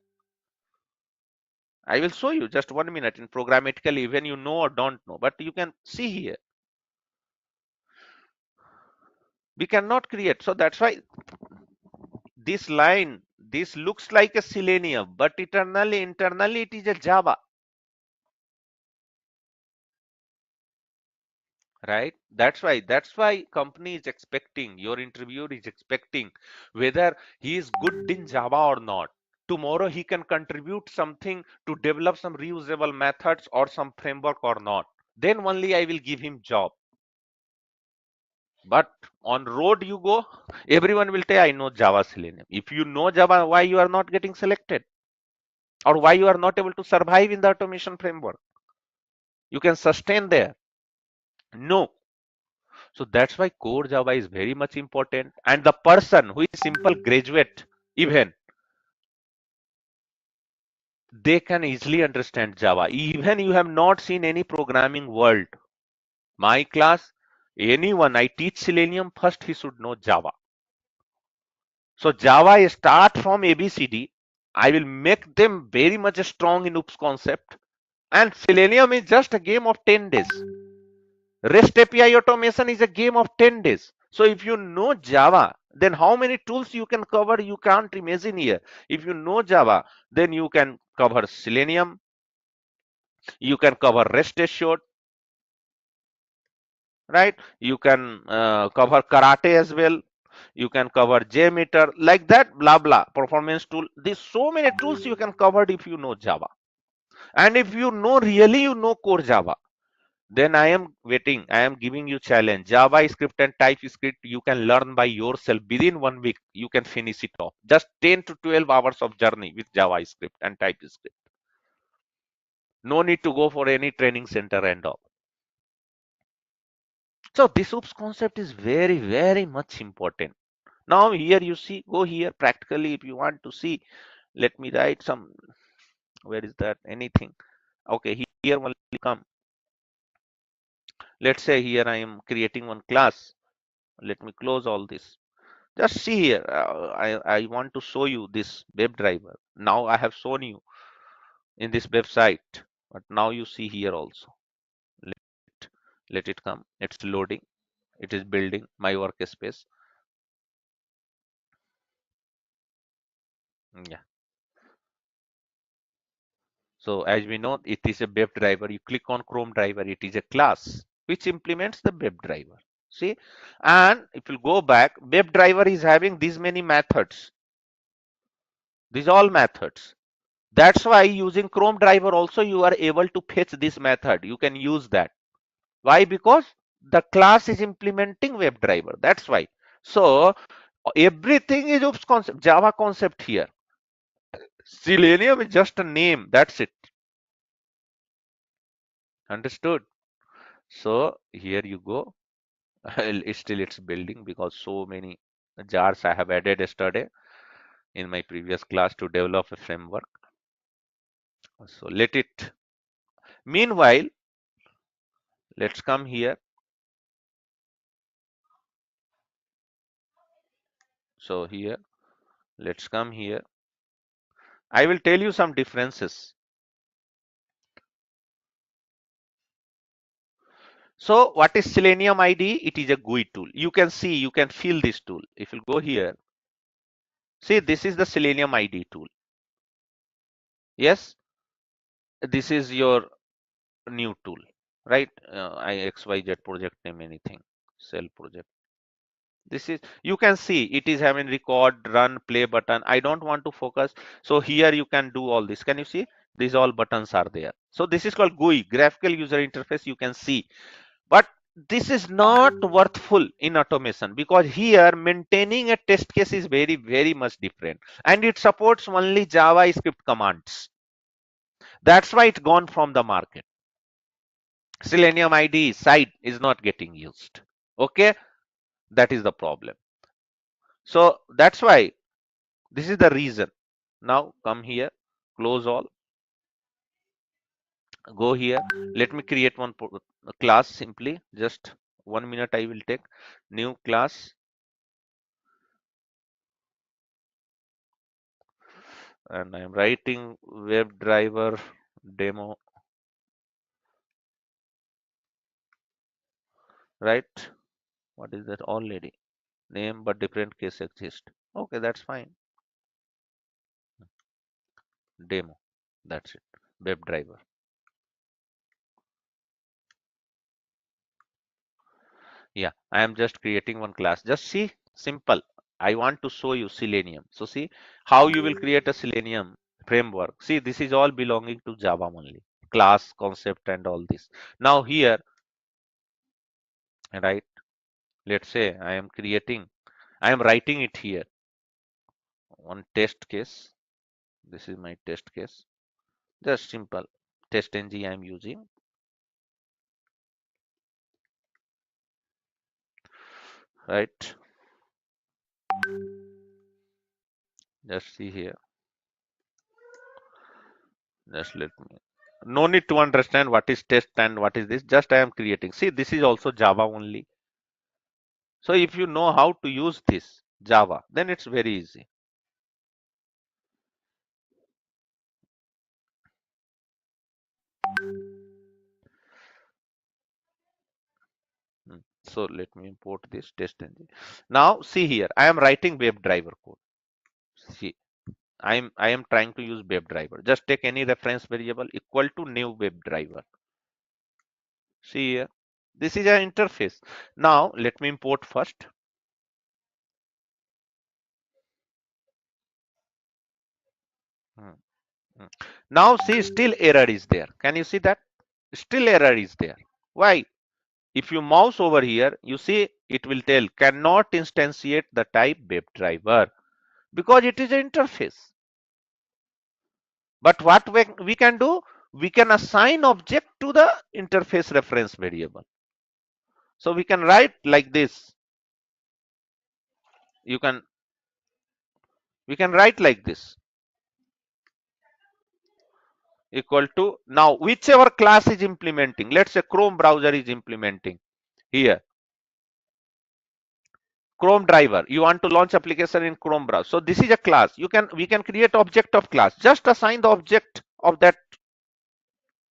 I will show you just 1 minute in programmatically, even you know or don't know, but you can see here. We cannot create. So that's why this line, this looks like a Selenium, but internally it is a Java, right? That's why company is expecting, your interviewer is expecting whether he is good in Java or not. Tomorrow he can contribute something to develop some reusable methods or some framework or not. Then only I will give him job. But on road you go, everyone will say I know Java Selenium. If you know Java, why you are not getting selected? Or why you are not able to survive in the automation framework? You can sustain there. No. So that's why core Java is very much important. And the person who is simple graduate, even they can easily understand Java. Even you have not seen any programming world. My class, anyone I teach Selenium, first he should know Java. So Java start from ABCD. I will make them very much strong in OOPS concept. And Selenium is just a game of 10 days. REST API automation is a game of 10 days. So if you know Java, then how many tools you can cover, you can't imagine here. If you know Java, then you can cover Selenium, you can cover REST assured, right? You can cover Karate as well. You can cover JMeter, like that, blah, blah, performance tool. There's so many tools you can cover if you know Java. And if you know, really you know core Java, then I am waiting. I am giving you challenge. JavaScript and TypeScript you can learn by yourself within 1 week. You can finish it off. Just 10 to 12 hours of journey with JavaScript and TypeScript. No need to go for any training center and all. So this OOPS concept is very, very much important. Now here you see, go here practically if you want to see. Let me write some. Where is that? Anything? Okay, here will come. Let's say here I am creating one class. Let me close all this. Just see here. I want to show you this web driver. Now I have shown you in this website, but now you see here also. Let it come. It's loading. It is building my workspace. Yeah. So as we know, it is a web driver. You click on Chrome driver. It is a class which implements the web driver. See, and if you go back, web driver is having these many methods. These all methods. That's why using Chrome driver also you are able to fetch this method. You can use that. Why? Because the class is implementing web driver. That's why. So everything is OOPS concept, Java concept here. Selenium is just a name. That's it. Understood? So here you go. Still it's building because so many jars I have added yesterday in my previous class to develop a framework. So let it. Meanwhile, let's come here. So here, let's come here. I will tell you some differences. So what is Selenium IDE? It is a GUI tool. You can see, you can feel this tool. If you go here, See, this is the Selenium ID tool. Yes, this is your new tool, right? XYZ project name, anything, cell project. This is, you can see it is having record, run, play button. I don't want to focus. So here you can do all this. Can you see? These all buttons are there. So this is called GUI, graphical user interface. You can see, but this is not worthful in automation, because here maintaining a test case is very much different, and it supports only JavaScript commands. That's why it's gone from the market. Selenium ID site is not getting used. Okay, that is the problem. So that's why, this is the reason. Now come here, close all, go here. Let me create one class simply. Just 1 minute I will take. New class, and I am writing WebDriver demo, right? What is that? Already name, but different case exist. Okay, that's fine. Demo, that's it. WebDriver. Yeah, I am just creating one class. Just see, simple. I want to show you Selenium. So see how you will create a Selenium framework. See, this is all belonging to Java only. Class, concept, and all this. Now here, right? Let's say I am writing it here. One test case. This is my test case. Just simple. Test ng I am using. Right? Just see here. Just let me. No need to understand what is test and what is this. Just I am creating. See, this is also Java only. So if you know how to use this Java, then it's very easy. So let me import this test engine. Now see here, I am writing WebDriver code. See, I am trying to use WebDriver. Just take any reference variable equal to new WebDriver. See here, this is an interface. Now let me import first. Now see, still error is there. Can you see that? Still error is there. Why? If you mouse over here, you see it will tell cannot instantiate the type WebDriver, because it is an interface. But what we can do, we can assign object to the interface reference variable. So we can write like this. We can write like this, equal to, now whichever class is implementing. Let's say Chrome browser is implementing here. Chrome driver, you want to launch application in Chrome browser. So this is a class. We can create object of class. Just assign the object of that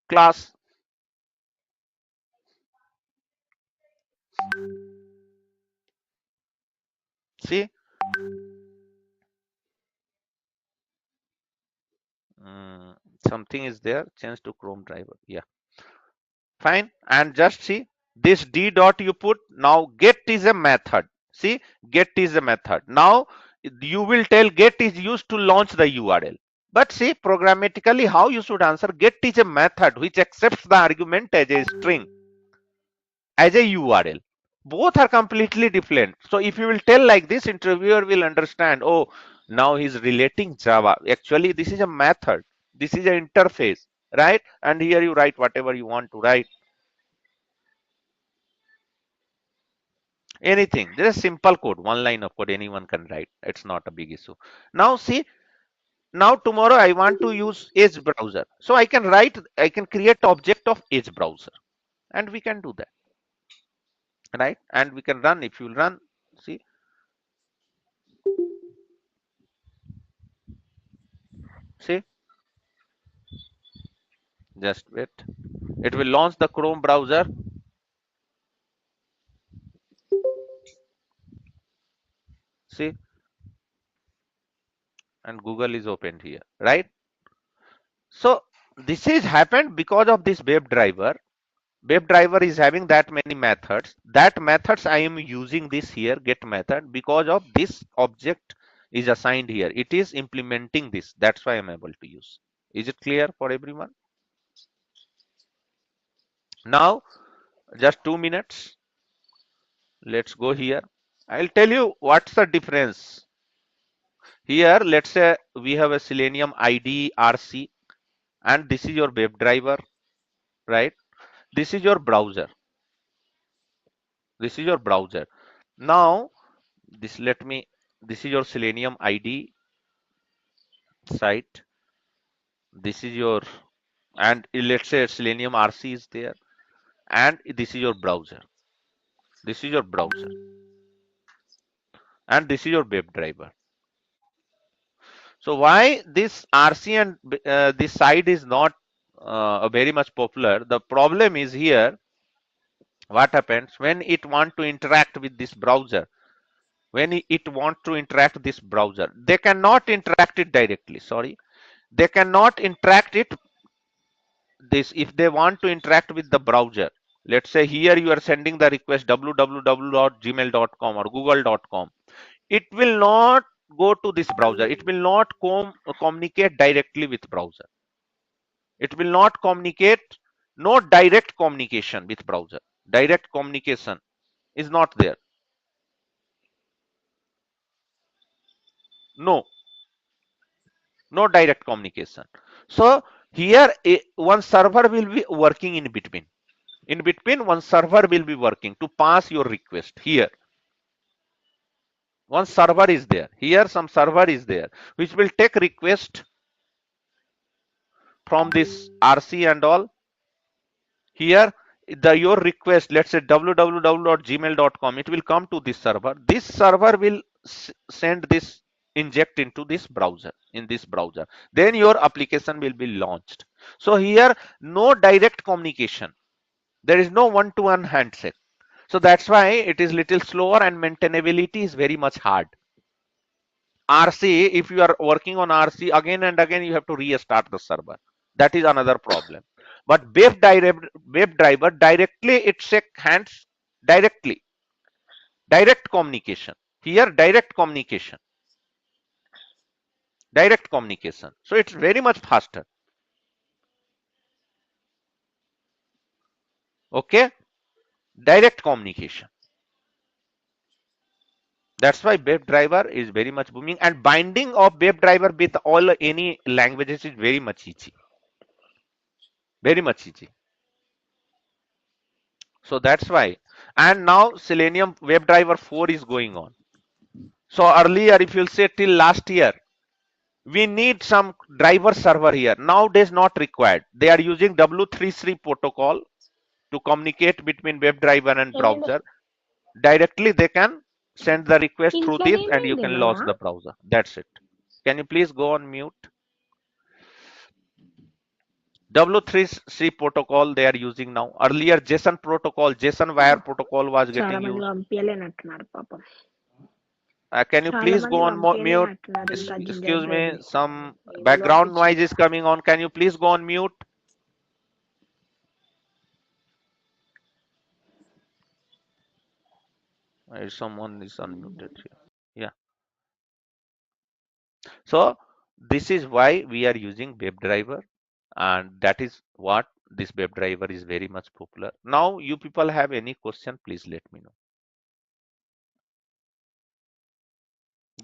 class. See, something is there. Change to Chrome driver. Yeah, fine. And just see this d dot you put. Now get is a method. See, get is a method. Now you will tell get is used to launch the URL. But see, programmatically how you should answer, get is a method which accepts the argument as a string, as a URL. Both are completely different. So if you will tell like this, interviewer will understand, oh, now he's relating Java. Actually, this is a method. This is an interface, right? And here you write whatever you want to write. Anything. This is simple code. One line of code anyone can write. It's not a big issue. Now see, now tomorrow I want to use Edge browser. So I can create object of Edge browser. And we can do that. Right? And we can run, if you run, see, see, just wait. It will launch the Chrome browser. See, and Google is opened here, right? So this is happened because of this WebDriver. WebDriver is having that many methods. That methods I am using this here get method because of this object is assigned here. It is implementing this. That's why I'm able to use. Is it clear for everyone? Now, just 2 minutes. Let's go here. I'll tell you what's the difference. Here, let's say we have a Selenium IDE RC, and this is your WebDriver, right? This is your browser. This is your browser. Now, this is your Selenium ID site. This is your, and let's say Selenium RC is there, and this is your browser. This is your browser, and this is your WebDriver. So why this RC and this site is not very much popular? The problem is here. What happens when it want to interact with this browser? When it want to interact this browser, they cannot interact it directly. Sorry, they cannot interact it this if they want to interact with the browser. Let's say here you are sending the request www.gmail.com or google.com. It will not go to this browser. It will not communicate directly with browser. It will not communicate. No direct communication with browser. Direct communication is not there. No direct communication. So here one server will be working in between. In between, one server will be working to pass your request. Here one server is there. Here some server is there which will take request from this RC and all. Here your request, let's say www.gmail.com, it will come to this server. This server will send this, inject into this browser, in this browser. Then your application will be launched. So here no direct communication. There is no one-to-one handshake. So that's why it is little slower and maintainability is very much hard. RC, if you are working on RC again and again, you have to restart the server. That is another problem. But WebDriver directly it shake hands directly. Direct communication. Here direct communication. Direct communication. So it's very much faster. Okay? Direct communication. That's why WebDriver is very much booming, and binding of WebDriver with all any languages is very much easy. Very much easy. So that's why. And now Selenium WebDriver 4 is going on. So earlier, if you'll say till last year, we need some driver server here. Nowadays, not required. They are using W3C protocol to communicate between WebDriver and browser. Directly, they can send the request through this and you can launch the browser. That's it. Can you please go on mute? W3C protocol they are using now. Earlier, JSON protocol, JSON wire protocol was చాలా getting మంది used. పంపించలేనట్టున్నారు పాపం. Can you చాలా please మంది go on mute? పంపించలేనట్టున్నారు ఇంకా ginger Excuse me, bread ని some ఎవరు background noise పంపించలేదు. is coming on. Can you please go on mute? Someone is unmuted here. Yeah. So this is why we are using WebDriver, and that is what this WebDriver is very much popular. Now, you people have any question, please let me know.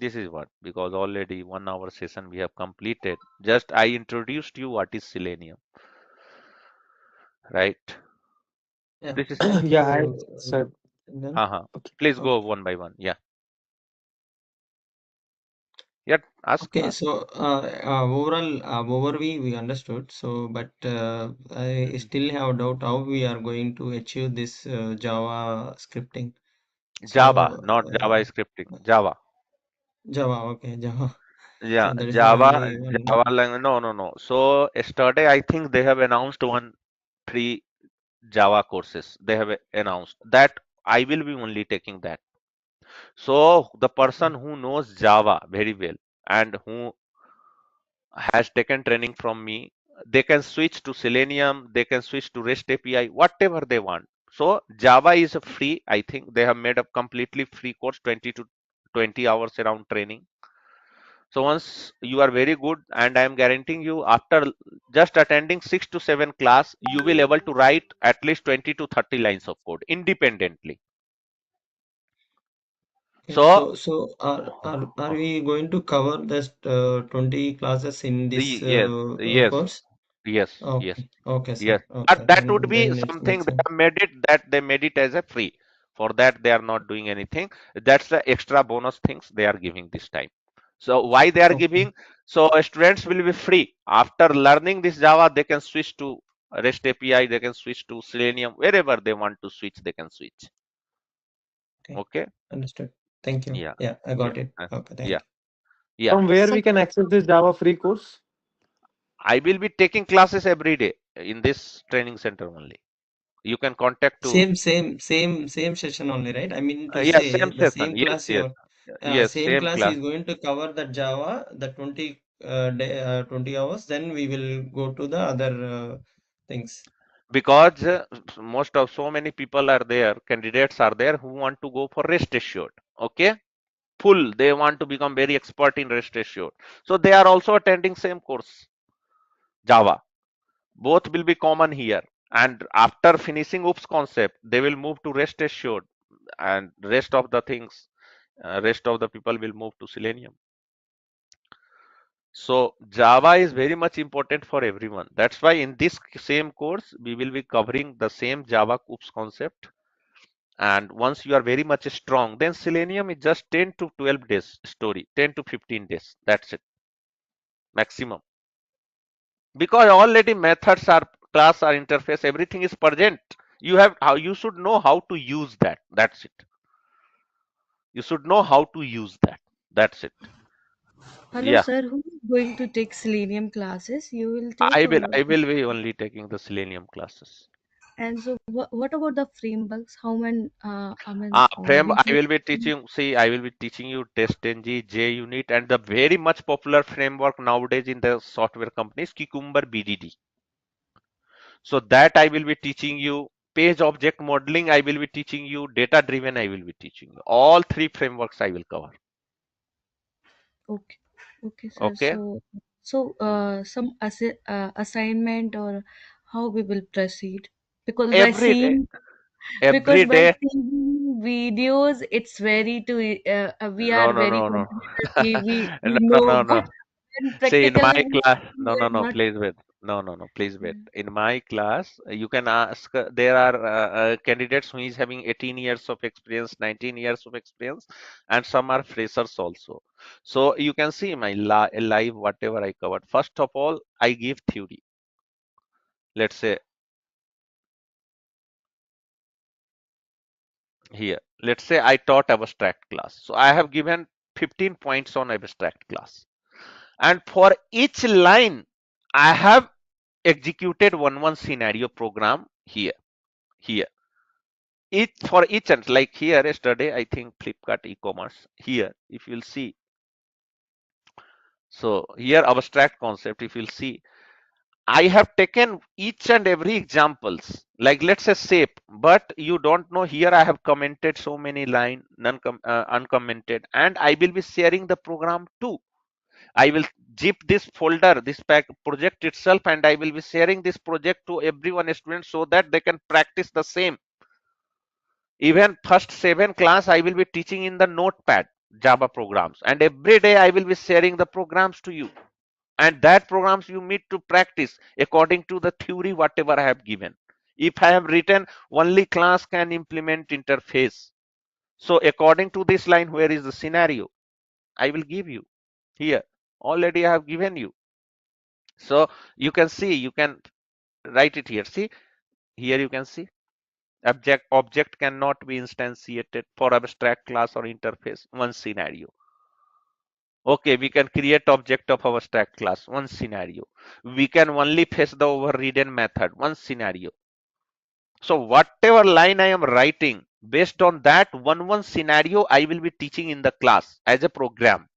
This is what, because already 1 hour session we have completed. Just I introduced you what is Selenium, right? Yeah. This is Yeah, hi, So, sir. then, Okay. please go okay. one by one. Yeah. Yeah, ask, Okay, ask. so overall overview we understood. So, but I Mhm. still have doubt how we are going to achieve this Java scripting. Java, So, not Java scripting. Java. Java, okay, Java. Yeah, So that is the Java, only one. Java language. No, no, no. So yesterday, I think they have announced one free Java courses. They have announced that I will be only taking that. So the person who knows Java very well and who has taken training from me. They can switch to Selenium, they can switch to REST API, whatever they want. So Java is a free. I think they have made a completely free course, 20 to 20 hours around training. So once you are very good, and I am guaranteeing you, after just attending 6 to 7 class, you will able to write at least 20 to 30 lines of code independently. Okay, So so are we going to cover this 20 classes in this yes, yes, course? yes, yes. Okay, okay, sir. Yes, Okay, but that would be then it something makes they sense. have made it, that they made it as a free. For that, they are not doing anything. That's the extra bonus things they are giving this time. So why they are Okay, giving? So students will be free. After learning this Java, they can switch to REST API, they can switch to Selenium, wherever they want to switch, they can switch. okay, Okay. understood. Thank you. Yeah. Yeah, I Yeah. got it. Okay, thank Yeah. you. Yeah. From where So we can access this Java free course? I will be taking classes every day in this training center only. You can contact to Same session only, right? I mean to yeah, say same the session. same Yes, class yes. your Yes, same same class class. is going to cover the Java, the 20 20 hours. Then we will go to the other things. Because most of so many people are there, candidates are there who want to go for rest assured. Okay, full. They want to become very expert in rest assured. So they are also attending same course, Java. Both will be common here. And after finishing OOPS concept, they will move to rest assured, and rest of the things, rest of the people will move to Selenium. So Java is very much important for everyone. That's why in this same course, we will be covering the same Java OOPS concept. And once you are very much strong, then Selenium is just 10 to 12 days story, 10 to 15 days. That's it, maximum. Because already methods are, class are interface, everything is present. You have how, you should know how to use that. That's it. You should know how to use that. That's it. Hello, Yeah. sir. Who is going to take Selenium classes? You will take, I will or I will be only taking the Selenium classes. and so what about the frameworks? How many? I mean, Frame, we I use. will be teaching, see, I will be teaching you TestNG, JUnit, and the very much popular framework nowadays in the software companies, Cucumber BDD. So that I will be teaching you. Page object modeling, I will be teaching you. Data driven, I will be teaching you. All three frameworks I will cover. Okay, okay, sir. Okay. Some assignment or how we will proceed? Because by Every day, seeing, because every by day. seeing videos, it's very to we No, are no, very no, no. confident that we No, no, know, no, but no. when See, in my practically class, no, we no, are no, not. please wait. No, no, no, please wait. In my class, you can ask, there are candidates who is having 18 years of experience, 19 years of experience, and some are freshers also. So you can see my live, whatever I covered. First of all, I give theory. Let's say here, let's say I taught abstract class. So I have given 15 points on abstract class. And for each line, I have executed one scenario program here each for each, and like here yesterday I think Flipkart e-commerce, here if you'll see, so here abstract concept, if you'll see, I have taken each and every examples, like let's say shape, but you don't know, here I have commented so many line, uncommented, and I will be sharing the program too. I will zip this folder, this pack project itself, and I will be sharing this project to everyone student so that they can practice the same. Even first 7 class, I will be teaching in the notepad Java programs, and every day I will be sharing the programs to you. And that programs you need to practice according to the theory whatever I have given. If I have written only class can implement interface, so according to this line, where is the scenario? I will give you here. Already I have given you. So you can see, you can write it here. See, here you can see object cannot be instantiated for abstract class or interface, one scenario. Okay, we can create object of abstract class, one scenario. We can only fetch the overridden method, one scenario. So whatever line I am writing, based on that one scenario, I will be teaching in the class as a program.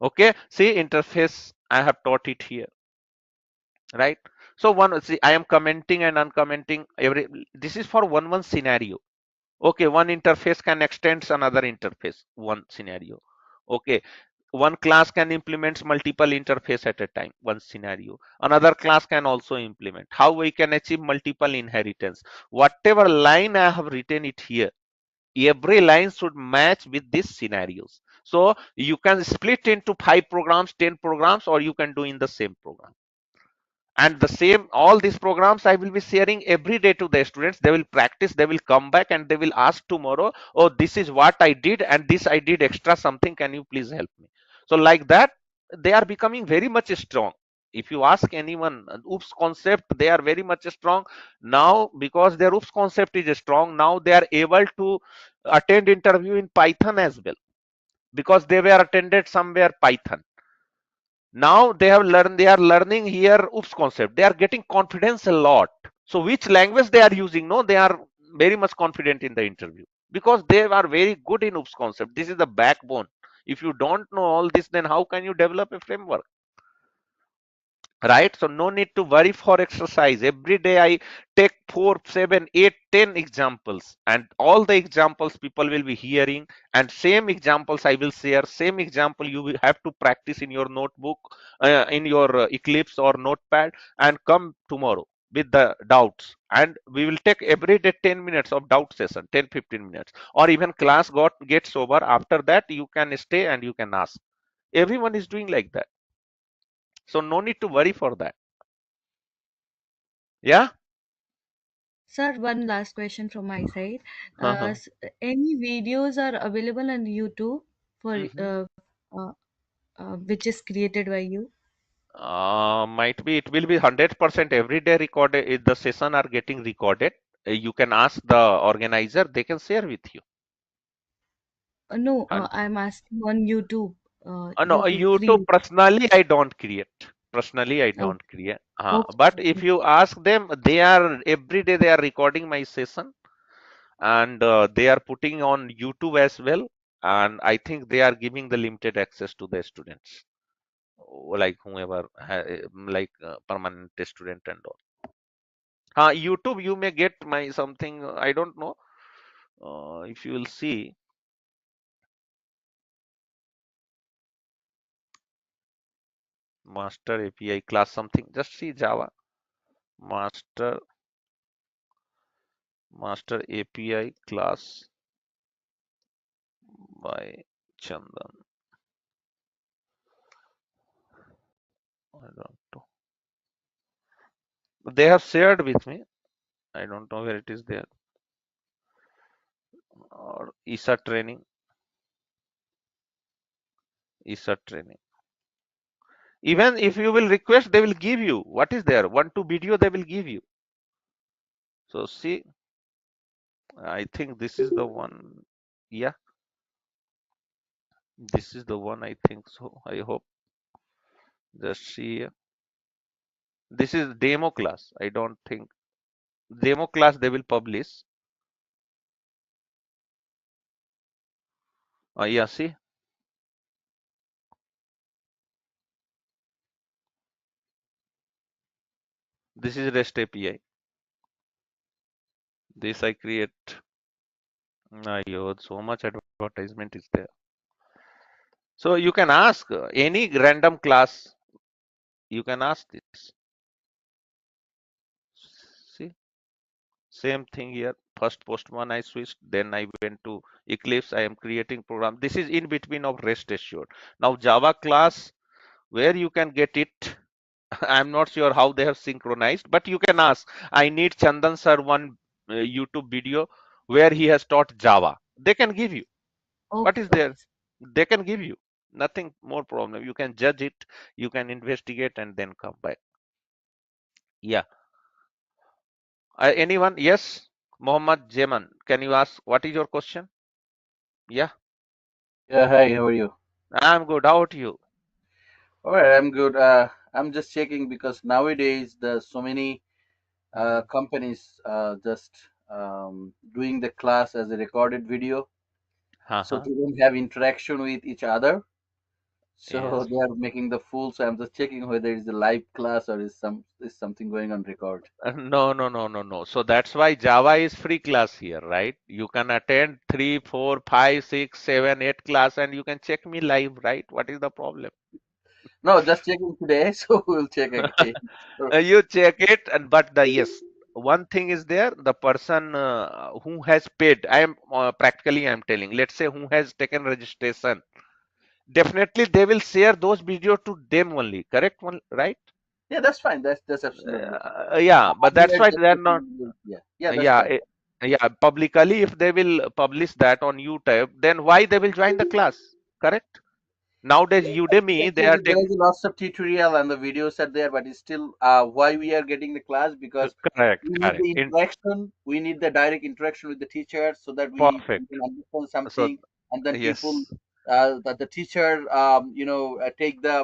Okay, see interface I have taught it here, right? So one, see, I am commenting and uncommenting every. This is for one scenario. Okay, one interface can extend another interface. One scenario. Okay, one class can implement multiple interface at a time. One scenario. Another class can also implement. How we can achieve multiple inheritance? Whatever line I have written it here, every line should match with these scenarios. So you can split into 5 programs, 10 programs, or you can do in the same program. And the same, all these programs I will be sharing every day to the students. They will practice, they will come back and they will ask tomorrow, oh, this is what I did and this I did extra something, can you please help me? So like that, they are becoming very much strong. If you ask anyone oops concept, they are very much strong now, because their oops concept is strong. Now they are able to attend interview in Python as well, because they were attended somewhere Python. Now they have learned, they are learning here oops concept, they are getting confidence a lot. So which language they are using, no, they are very much confident in the interview, because they are very good in oops concept. This is the backbone. If you don't know all this, then how can you develop a framework? Right? So no need to worry for exercise. Every day I take 4, 7, 8, 10 examples, and all the examples people will be hearing, and same examples I will share. Same example you will have to practice in your notebook, in your Eclipse or Notepad, and come tomorrow with the doubts, and we will take every day 10 minutes of doubt session, 10-15 minutes, or even class gets over. After that you can stay and you can ask. Everyone is doing like that, so no need to worry for that. Yeah. Sir, one last question from my side. Uh-huh. Any videos are available on YouTube for Mm-hmm. uh, which is created by you? Might be it will be 100% every day recorded. If the session are getting recorded, you can ask the organizer, they can share with you. No, And I'm asking on YouTube. no, YouTube YouTube free. personally I don't create. Personally I Okay, don't create. But okay, if you ask them, they are every day they are recording my session, and they are putting on YouTube as well. And I think they are giving the limited access to the students, like whoever, like permanent student and all. YouTube, you may get my something, I don't know. If you will see, master API class something, just see Java, master, master API class by Chandan. I don't know. They have shared with me. I don't know where it is there. Or Isha Training, Isha Training. Even if you will request, they will give you. What is there? 1, 2 video they will give you. So see, I think this is the one. Yeah, this is the one. I think so. I hope. Just see. This is demo class. I don't think demo class they will publish. Yeah, see, this is REST API. This I create. So much advertisement is there. So you can ask any random class. You can ask this. See, same thing here. First post one I switched, then I went to Eclipse. I am creating program. This is in between of REST assured. Now Java class, where you can get it. I'm not sure how they have synchronized, but you can ask. I need Chandan sir one YouTube video where he has taught Java. They can give you. What okay, is okay. there? They can give you. Nothing more problem. You can judge it, you can investigate, and then come back. Yeah. Anyone? Yes. Mohammad Jeman, can you ask what is your question? Yeah. Yeah, hi, how are you? I'm good. How about you? All right, I'm good. I'm just checking because nowadays there's so many companies just doing the class as a recorded video, so Uh-huh. they don't have interaction with each other. So Yes. they are making the fool. So I'm just checking whether it's a live class or is something going on record. No, no, no, no, no. So that's why Java is free class here, right? You can attend 3, 4, 5, 6, 7, 8 class and you can check me live, right? What is the problem? No, just checking today. So we'll check again. So, You check it, and but the yes, one thing is there. The person who has paid, I am practically I am telling. Let's say who has taken registration, definitely they will share those videos to them only. Correct one, right? yeah, that's fine. That's absolutely fine. Yeah, but I'm that's here why just they are not. checking. Yeah, yeah, that's Yeah, fine. yeah. Publicly, if they will publish that on YouTube, then why they will join the class? Correct. Nowadays, Yeah, Udemy, they are definitely. There taking. is lots of tutorial and the videos are there, but it's still why we are getting the class because Correct, we need correct. the interaction. We need the direct interaction with the teacher so that we Perfect. can understand So something, and then people yes, that the teacher take the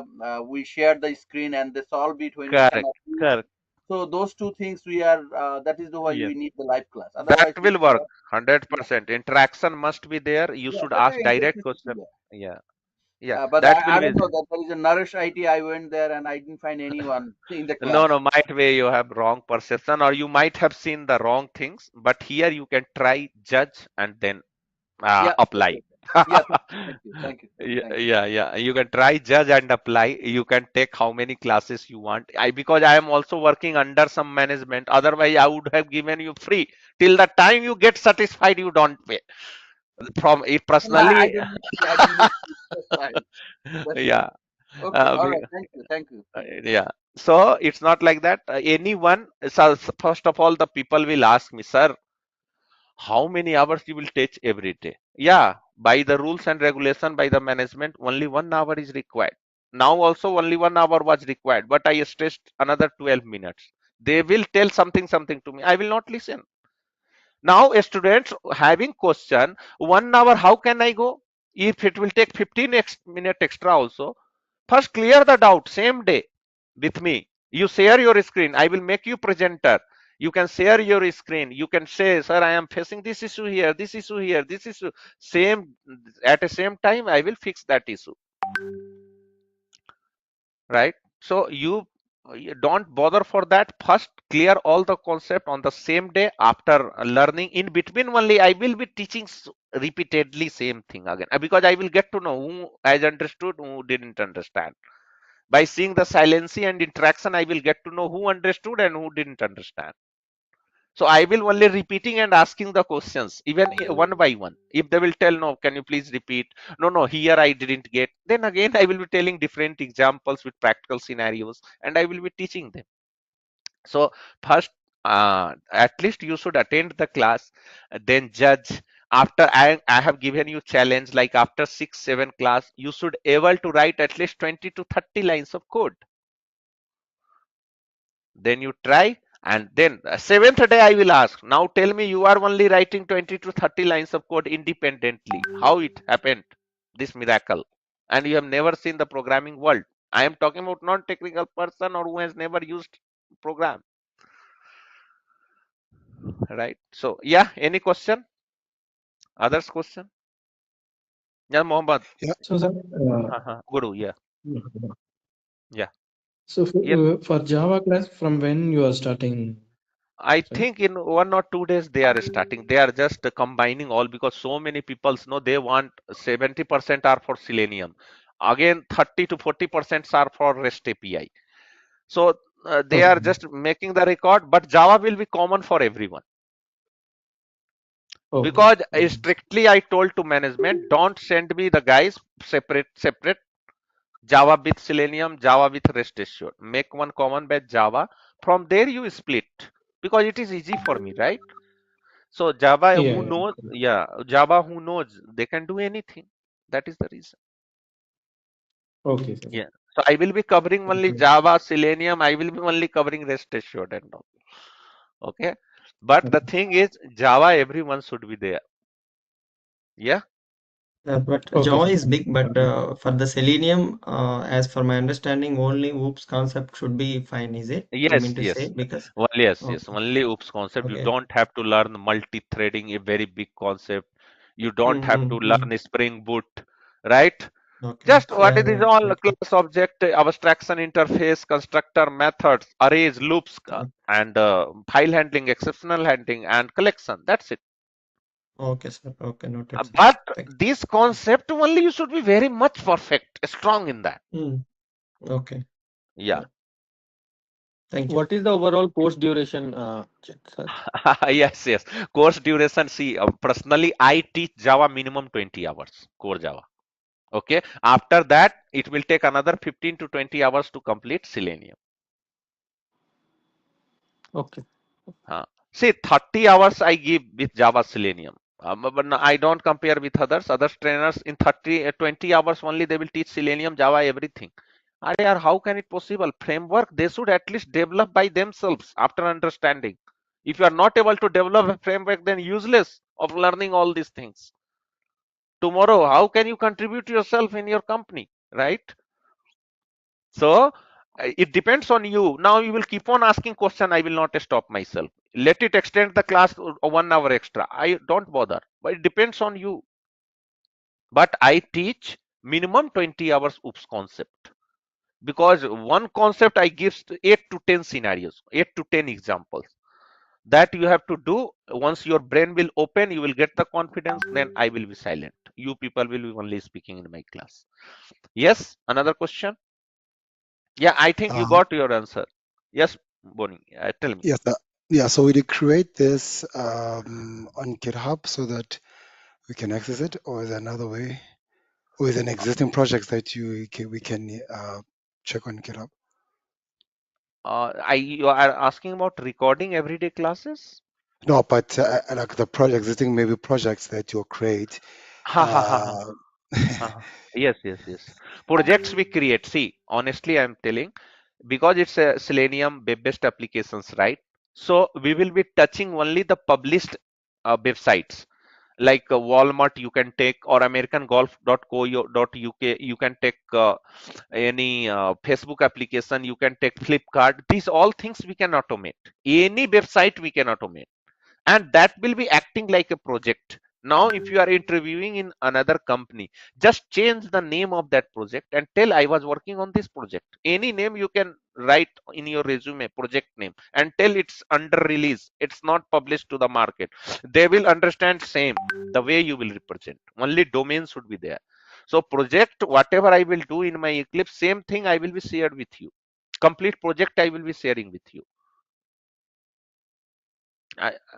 we share the screen and they solve it when we correct, cannot do it. correct. So those two things we are that is the why Yes. we need the live class. That Otherwise, we will work cannot. Yeah, 100%. Interaction must be there. You yeah, should that's ask very direct interesting. question. Yeah. Yeah, yeah. But That will I be don't know that there is a Nourish IT. I went there and I didn't find anyone in the no, class. no. Might be you have wrong perception, or you might have seen the wrong things. But here you can try, judge, and then Yeah, apply. okay. Yeah, Yeah, thank you. yeah, yeah. You can try, judge, and apply. You can take how many classes you want. Because I am also working under some management. Otherwise, I would have given you free. Till the time you get satisfied, you don't pay. From it No, I personally, don't need to. I don't need to. That's fine. That's fine. yeah. Okay, Uh, all be- right. Thank you, thank you. yeah. So it's not like that. Anyone, so first of all, the people will ask me, sir, how many hours you will teach every day? Yeah, by the rules and regulation, by the management, only 1 hour is required. Now also only 1 hour was required, but I stressed another 12 minutes. They will tell something to me. I will not listen. Now students having question 1 hour, how can I go? If it will take 15 minute extra also, first clear the doubt same day with me. You share your screen. I will make you presenter. You can share your screen. You can say, sir, I am facing this issue here, this issue here, this issue. Same at the same time, I will fix that issue. Right? So you don't bother for that. First clear all the concept on the same day. After learning, in between only I will be teaching repeatedly same thing again, because I will get to know who has understood, who didn't understand. By seeing the silency and interaction, I will get to know who understood and who didn't understand. So I will only repeating and asking the questions, even one by one. If they will tell, no, can you please repeat? No, no, here I didn't get. Then again, I will be telling different examples with practical scenarios, and I will be teaching them. So first, at least you should attend the class, then judge. After I have given you challenge, like after 6, 7 class, you should able to write at least 20 to 30 lines of code. Then you try, and then seventh day I will ask, now tell me, you are only writing 20 to 30 lines of code independently. How it happened, this miracle? And you have never seen the programming world. I am talking about non-technical person or who has never used program, right? So yeah, any question? Others question? Yeah, Mohammed. Yeah, So, sir, Guru, yeah, yeah. so Yeah, for Java class, from when you are starting, I sir? think in 1 or 2 days they are starting. They are just combining all, because so many people know they want 70% are for Selenium. Again, 30 to 40% are for REST API. So they Okay. are just making the record, but Java will be common for everyone. Okay. Because Okay. strictly I told to management, don't send me the guys separate Java with Selenium, Java with REST assured. Make one common batch Java. From there you split, because it is easy for me, right? So Java Yeah. who Yeah. knows, yeah, Java who knows, they can do anything. That is the reason. Okay, sir. Yeah. So I will be covering only Okay. Java, Selenium. I will be only covering REST assured and all. Okay. But the Okay. thing is, Java everyone should be there. Yeah. But Okay, Java sir. is big, but Okay. for the Selenium, as for my understanding, only OOPS concept should be fine, is it? You Yes, mean to say? yes. Because, Well, yes, yes. okay, Only OOPS concept. You okay. don't have to learn multi-threading, a very big concept. You don't have to Mm-hmm. learn Spring Boot, right? Okay. Just what is Yeah. all Okay. class object abstraction interface constructor methods arrays loops and file handling exceptional handling and collection. That's it. Okay, sir. Okay, noted, sir. But Thank this concept only you should be very much perfect, strong in that. you. Okay. Yeah. Yeah. Thank you. What is the overall course duration, sir? Yes, yes. Course duration. See, personally, I teach Java minimum 20 hours, core Java. Okay. After that, it will take another 15 to 20 hours to complete Selenium. Okay. See, 30 hours I give with Java Selenium. But no, I don't compare with others. Other trainers in 20 hours only they will teach Selenium, Java, everything. Yaar, how can it possible? Framework, they should at least develop by themselves after understanding. If you are not able to develop a framework, then useless of learning all these things. Tomorrow, how can you contribute yourself in your company, right? So it depends on you. Now you will keep on asking question. I will not stop myself. Let it extend the class 1 hour extra. I don't bother. But it depends on you. But I teach minimum 20 hours OOPS concept because one concept I give 8 to 10 scenarios, 8 to 10 examples that you have to do. Once your brain will open, you will get the confidence. Then I will be silent. You people will be only speaking in my class. Yes. Another question. Yeah, I think you Um, got your answer. Yes, Bonnie, tell me. yes, yeah. So we create this on GitHub so that we can access it, or is there another way? Or is an existing projects that we can check on GitHub? You are asking about recording everyday classes? No, but like the project, existing maybe projects that you create. Ha ha ha ha. Uh, Ha. Yes, yes, yes. Projects we create. See, honestly, I'm telling because it's a Selenium web-based applications, right? So we will be touching only the published websites. Like Walmart you can take or americangolf.co.uk you can take any Facebook application you can take Flipkart. These all things we can automate. Any website we can automate and that will be acting like a project. Now if you are interviewing in another company, just change the name of that project and tell I was working on this project. Any name you can write in your resume, project name, and tell it's under release, it's not published to the market. They will understand same the way you will represent. Only domain should be there. So project, whatever I will do in my Eclipse, same thing I will be shared with you. Complete project I will be sharing with you.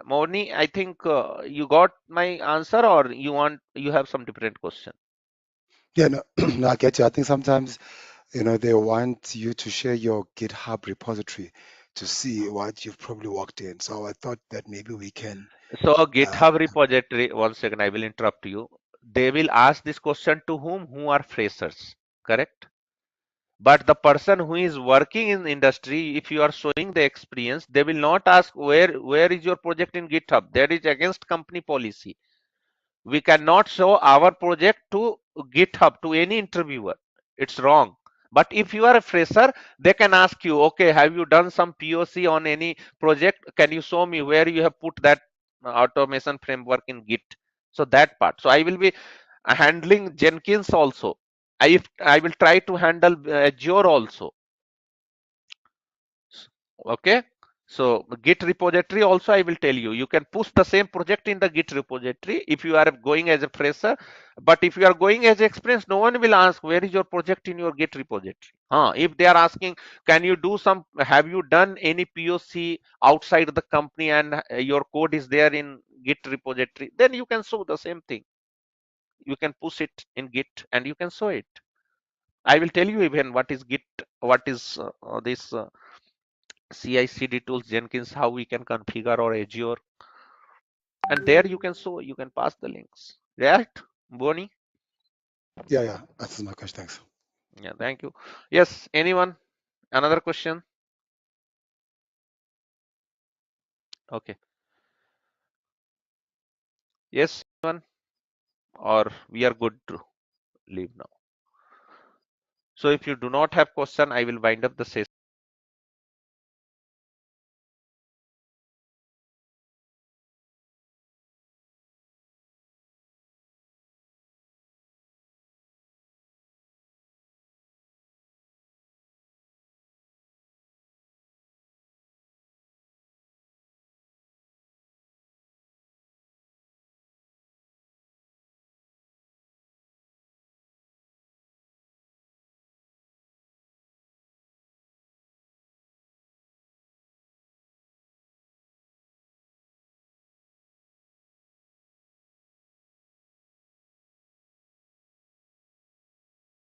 Moni, I think you got my answer, or you have some different question. yeah, no, no, I get you. I think sometimes they want you to share your GitHub repository to see what you've probably worked in. So I thought that maybe we can. So Uh, GitHub repository, one second, I will interrupt you. They will ask this question to who are freshers, correct? But the person who is working in industry, if you are showing the experience, they will not ask where is your project in GitHub. That is against company policy. We cannot show our project to GitHub to any interviewer. It's wrong. But if you are a fresher, they can ask you, okay, have you done some POC on any project? Can you show me where you have put that automation framework in Git? So that part. So I will be handling Jenkins also. I will try to handle Azure also. Okay. So Git repository also I will tell you, you can push the same project in the Git repository if you are going as a fresher. But if you are going as experienced, no one will ask where is your project in your Git repository. If they are asking, can you do some, have you done any POC outside the company and your code is there in Git repository, then you can show the same thing. You can push it in Git and you can show it. I will tell you even what is Git, what is this CI/CD tools, Jenkins, how we can configure our Azure, and there you can show, you can pass the links. Right, Bonnie? yeah, that's my question. Thanks. Yeah, thank you. Yes, anyone? Another question? Okay. Yes, anyone? Or we are good to leave now. So if you do not have question, I will wind up the session.